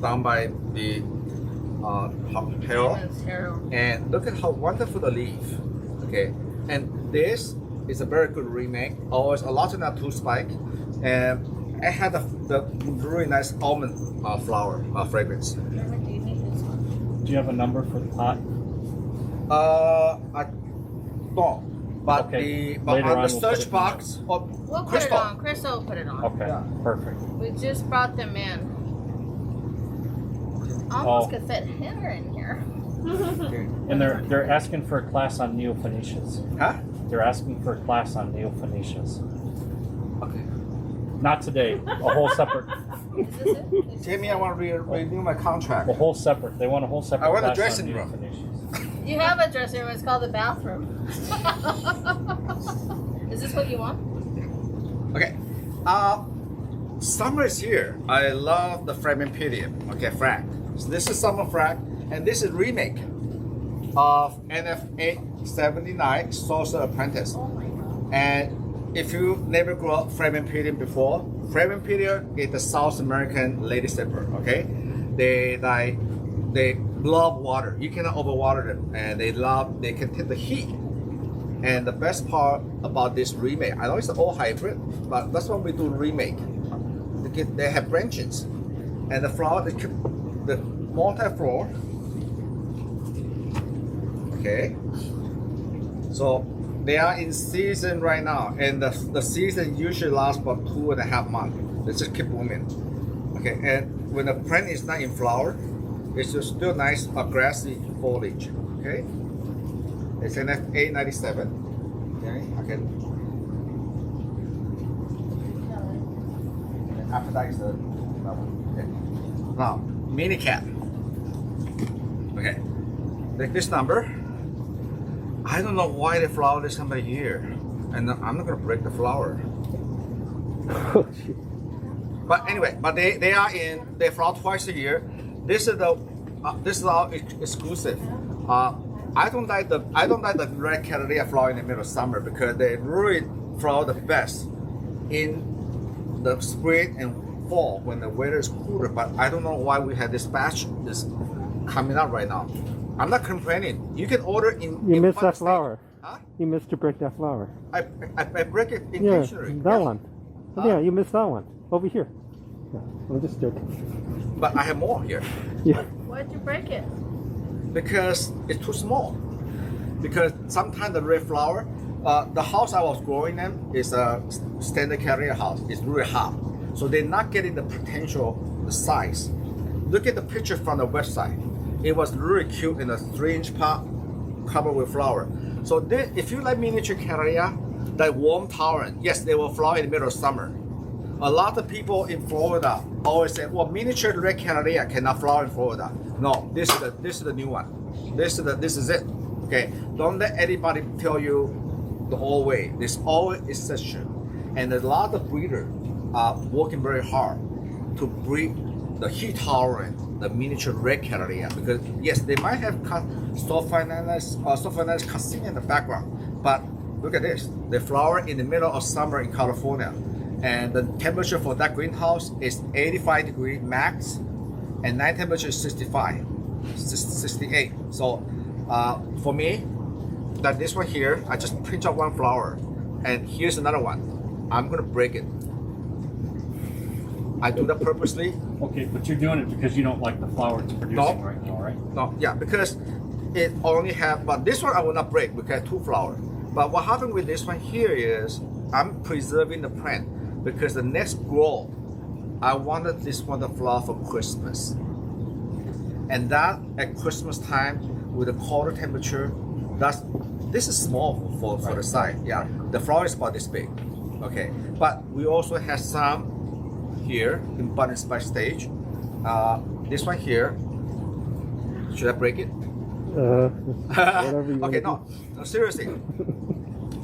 done by the Harold. And look at how wonderful the leaf. Okay, and this is a very good remake. Always a lot of not too spike, and it had the really nice almond flower fragrance. Do you need this one? Do you have a number for the pot? I don't. But Okay, but later on on the we'll put search it in box, We'll put Crystal. it on. Crystal will put it on. Okay, Yeah. perfect. We just brought them in. Almost Oh. could fit her in here. And they're asking for a class on Neo-Phoenicias. Huh? They're asking for a class on Neo-Phoenicias. Okay. Not today. A whole separate. Is this it? Jamie, I want to renew my contract. A whole separate. They want a whole separate I want a class dressing on room. Neo-Phoenicias. You have a dressing room. It's called the bathroom. Is this what you want? Okay. Summer is here. I love the Fragmentarium. Okay, frag. So this is summer frag, and this is remake of NF879 Sorcerer Apprentice. Oh my god. And if you never grew up Fragmentarium before, Fragmentarium is the South American lady zipper. Okay, they love water. You cannot overwater them, and they can take the heat. And the best part about this remake, I know it's an old hybrid, but that's what we do remake. They have branches, and the flower, the multi-floor. Okay, so they are in season right now, and the season usually lasts about 2.5 months. They just keep blooming. Okay, and when the plant is not in flower, it's just still nice grassy foliage. Okay, it's an F897. Okay, after that is the okay. Now mini cat. Okay, take this number. I don't know why they flower this time of year, and I'm not gonna break the flower. But anyway, but they flower twice a year. This is our exclusive. I don't like the red Cattleya flower in the middle of summer because they really flower the best in the spring and fall when the weather is cooler. But I don't know why we have this batch this coming out right now. I'm not complaining. You can order in. You missed that state. flower. Huh? You missed to break that flower. I break it Yeah, intentionally. that Yes. one. Huh? Yeah, you missed that one. Over here. Yeah, I'm just joking. But I have more here Yeah. Why'd you break it? because it's too small. Because sometimes the red flower, the house I was growing them is a standard Cattleya house. It's really hot, so they're not getting the potential, the size. Look at the picture from the website. It was really cute in a 3-inch pot covered with flower. So this, if you like miniature Cattleya, that warm tolerant, yes, they will flower in the middle of summer. A lot of people in Florida always say, "Well, miniature red Cattleya cannot flower in Florida." No, this is the new one. This is it. Okay, don't let anybody tell you the old way. There's always exception, and a lot of breeders are working very hard to breed the heat tolerant, the miniature red Cattleya, because yes, they might have Phalaenopsis cassini in the background, but look at this. They flower in the middle of summer in California, and the temperature for that greenhouse is 85 degrees max, and night temperature is 68. So for me, that this one here, I just pinch out one flower, and here's another one. I'm gonna break it. I do that purposely. Okay, but you're doing it because you don't like the flower it's producing right now, right? No, yeah, because it only have, but this one I will not break because 2 flowers. But what happened with this one here is I'm preserving the plant because the next grow, I wanted this one to flower for Christmas. and that at Christmas time with the colder temperature, this is small for the size. Yeah, the flower is about this big. Okay, but we also have some here in bud and spike stage. This one here, should I break it? Whatever you Okay, want no, seriously.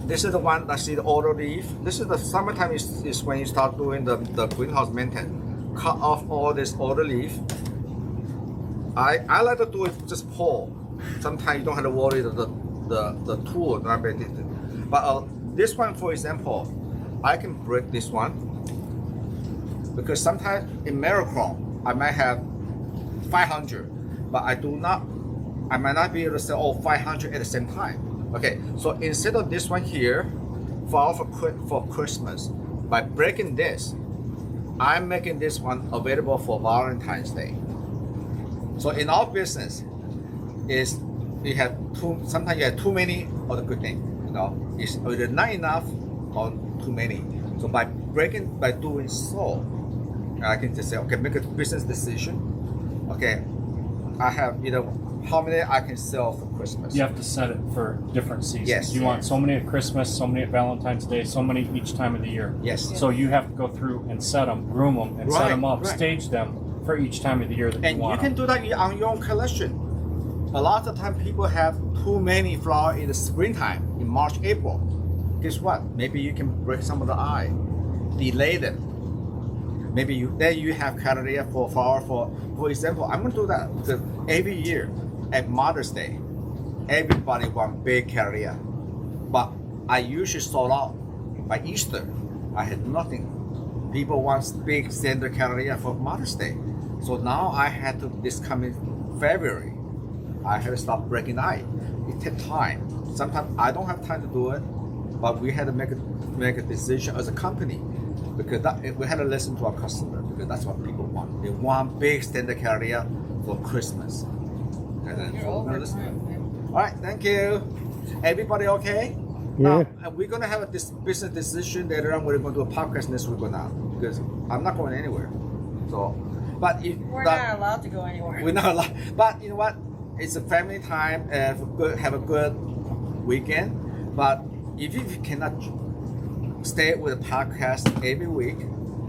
This is the one that see the auto leaf. This is the summertime is when you start doing the greenhouse maintenance. Cut off all this auto leaf. I like to do it just pull. Sometimes you don't have to worry the tool. But this one, for example, I can break this one because sometimes in Merochrome I might have 500, but I might not be able to sell all 500 at the same time. Okay, so instead of this one here, for Christmas, by breaking this, I'm making this one available for Valentine's Day. So in our business, sometimes you have too many of the good things. You know, it's either not enough or too many. So by doing so, I can just say, okay, make a business decision. Okay, I have either how many I can sell for Christmas. You have to set it for different seasons. Yes. You want so many at Christmas, so many at Valentine's Day, so many each time of the year. Yes. So you have to go through and set them, groom them, and set them up, stage them for each time of the year that you want. And you can do that on your own collection. A lot of time people have too many flowers in the springtime, in March, April. Guess what? Maybe you can break some of the eye, delay them. Maybe you have Cattleya for flower for example. I'm gonna do that every year at Mother's Day. Everybody want big Cattleya, but I usually sold out by Easter. I had nothing. People want big standard Cattleya for Mother's Day. So now I had to, this coming February, I had to stop breaking eye. It takes time. Sometimes I don't have time to do it, but we had to make a decision as a company because we had to listen to our customer because that's what people want. They want big standard Cattleya for Christmas. And then You're over time. all right, thank you. Everybody okay? Yeah. Now, we're gonna have a business decision later on. We're gonna do a podcast next week or not because I'm not going anywhere. So, but We're not allowed to go anywhere. we're not allowed. But you know what? It's a family time and have a good weekend. But if you cannot stay with a podcast every week,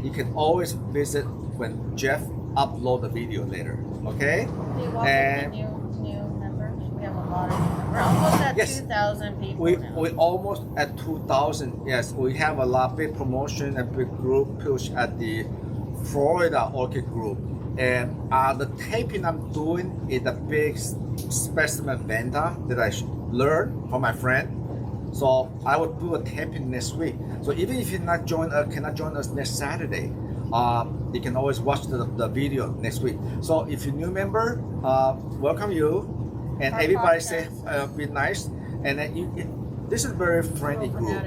you can always visit when Jeff upload the video later. Okay? And new members. We have a lot of new members. We're almost at Yes. 2,000 people we now. almost at 2,000. Yes, we have a lot big promotion and big group push at the Florida Orchid group. And the taping I'm doing is a big specimen vendor that I learned from my friend. So I will do a taping next week. So even if you cannot join us next Saturday, you can always watch the video next week. So if you're a new member, welcome you, and Our everybody podcast. say be nice. And then this is a very friendly group.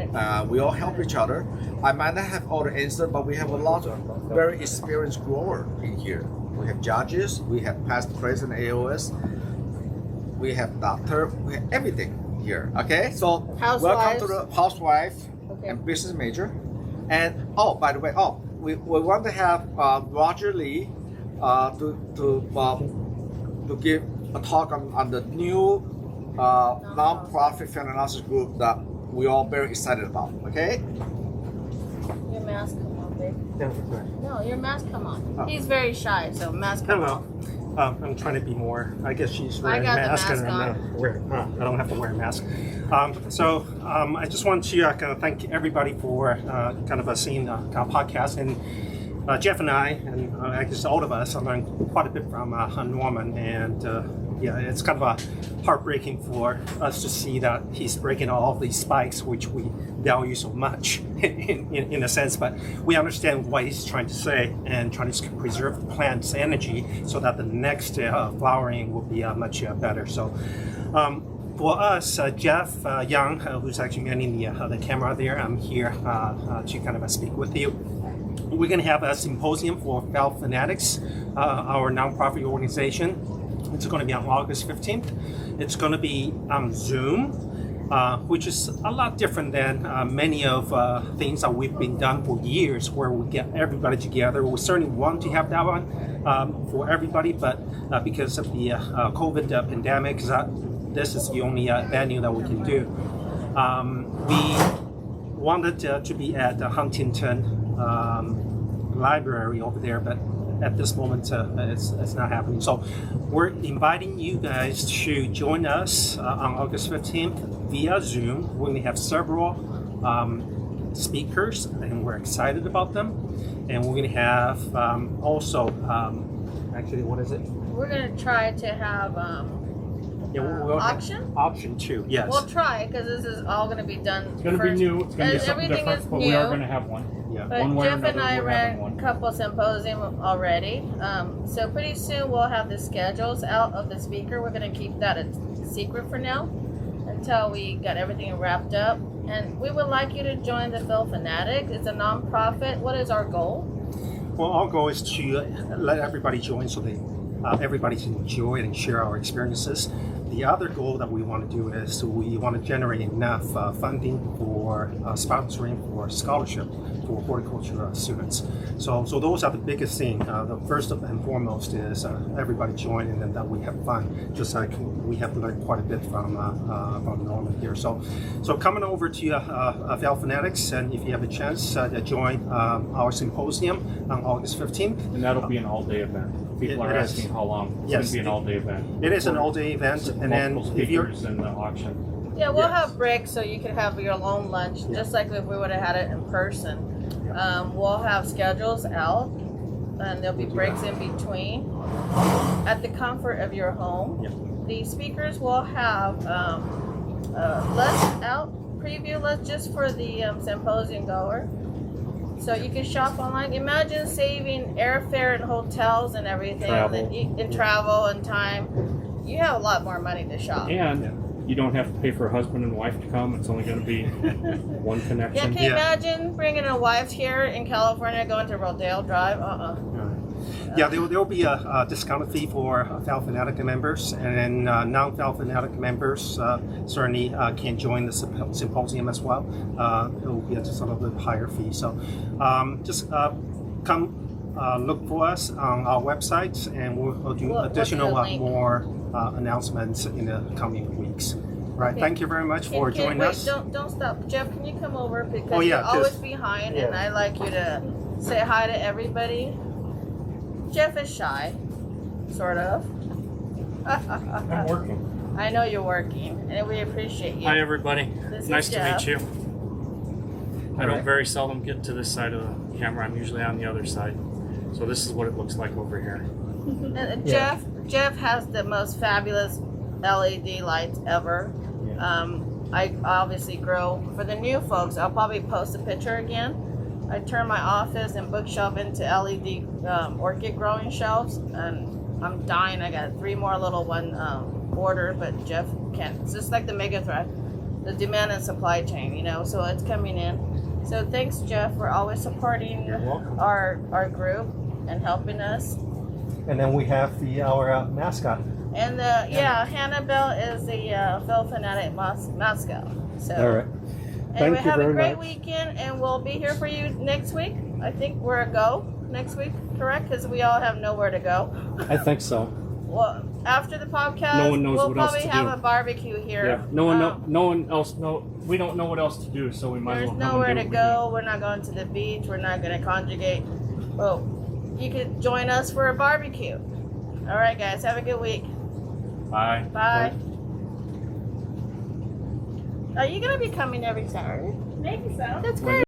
We all help each other. I might not have all the answers, but we have a lot of very experienced growers in here. We have judges, we have past president AOS, we have doctor, we have everything here. Okay, so welcome to the housewife and business major. And by the way, we want to have Roger Lee to give a talk on the new non-profit Phalaenopsis group that we all very excited about. Okay. Your mask come on, babe. Yeah, okay. No, your mask come on. Oh. He's very shy, so mask come Hello. on. I'm trying to be more. I guess she's wearing a got the mask, mask and on. I don't have to wear a mask. I just want to kind of thank everybody for kind of seeing our podcast. And Jeff and I, and I guess all of us, I learned quite a bit from Norman. And it's kind of heartbreaking for us to see that he's breaking all these spikes, which we value so much in a sense. But we understand what he's trying to say and trying to preserve the plant's energy so that the next flowering will be much better. So for us, Jeff Young, who's actually manning the camera there, I'm here to kind of speak with you. We're going to have a symposium for PhalFanatics, our nonprofit organization. It's going to be on August 15th. It's going to be on Zoom. which is a lot different than many of things that we've been done for years, where we get everybody together. We certainly want to have that one for everybody, but because of the COVID pandemic, this is the only venue that we can do. We wanted to be at the Huntington Library over there, but at this moment it's not happening. So we're inviting you guys to join us on August 15th via Zoom. We're going to have several speakers, and we're excited about them. And we're going to have also, actually, what is it? We're going to try to have auction? Option 2, yes. We'll try, because this is all going to be done. It's going to be new. It's going to be something everything different, is but we are new. going to have one. Yeah. But One way or Jeff and another, I we're ran having one. a couple symposium already. So pretty soon we'll have the schedules out of the speaker. We're going to keep that a secret for now until we got everything wrapped up. And we would like you to join the PhalFanatics. It's a non-profit. What is our goal? Well, our goal is to let everybody join so that everybody can enjoy and share our experiences. The other goal that we want to do is we want to generate enough funding for sponsoring for scholarship for horticulture students. So those are the biggest thing. The first and foremost is everybody join, and then that we have fun. Just like we have learned quite a bit from Norman here. So coming over to PhalFanatics, and if you have a chance to join our symposium on August 15th. And that'll be an all-day event. People are asking how long. It's going to be an all-day event. It is an all-day event, and then if you're in the auction. Yeah, we'll have breaks so you can have your own lunch, just like if we would have had it in person. We'll have schedules out, and there'll be breaks in between at the comfort of your home. Yeah. The speakers will have list out, preview list just for the symposium goer. So you can shop online. Imagine saving airfare and hotels and everything, and travel and time. You have a lot more money to shop. And you don't have to pay for a husband and wife to come. It's only going to be one Yeah, connection. can you imagine bringing a wife here in California going to Rodeo Drive? Yeah, there will be a discounted fee for PhalFanatic members, and then non-PhalFanatic members certainly can join the symposium as well. It will be just a little bit higher fee. So just come look for us on our website, and we'll do additional more announcements in the coming weeks. Right. Okay. Thank you very much for joining us. Don't stop. Jeff, can you come over? Because yeah, you're always behind, and I like you to say hi to everybody. Jeff is shy, sort of. I'm working. I know you're working, and we appreciate you. Hi everybody, This is nice to Jeff. meet you. I don't very seldom get to this side of the camera. I'm usually on the other side. So this is what it looks like over here. And Jeff has the most fabulous LED lights ever. I obviously grow for the new folks. I'll probably post a picture again. I turn my office and bookshelf into LED orchid growing shelves, and I'm dying. I got 3 more little one ordered, but Jeff can't. It's just like the mega threat, the demand and supply chain, so it's coming in. So thanks, Jeff, for always supporting our group and helping us. And then we have our mascot. And Hannibal is the PhalFanatic mascot. So. All right. Anyway, Thank you have a very great much. weekend, and we'll be here for you next week. I think we're a go next week, correct? Because we all have nowhere to go. I think so. Well, after the podcast, No one knows we'll what else probably to have do. a barbecue here. Yeah. No one else. We don't know what else to do, so we might There's as well come nowhere and to do go. We're not going to the beach. We're not going to conjugate. Well, you could join us for a barbecue. All right, guys. Have a good week. Bye. Bye. Are you going to be coming every Saturday? Maybe so. That's great.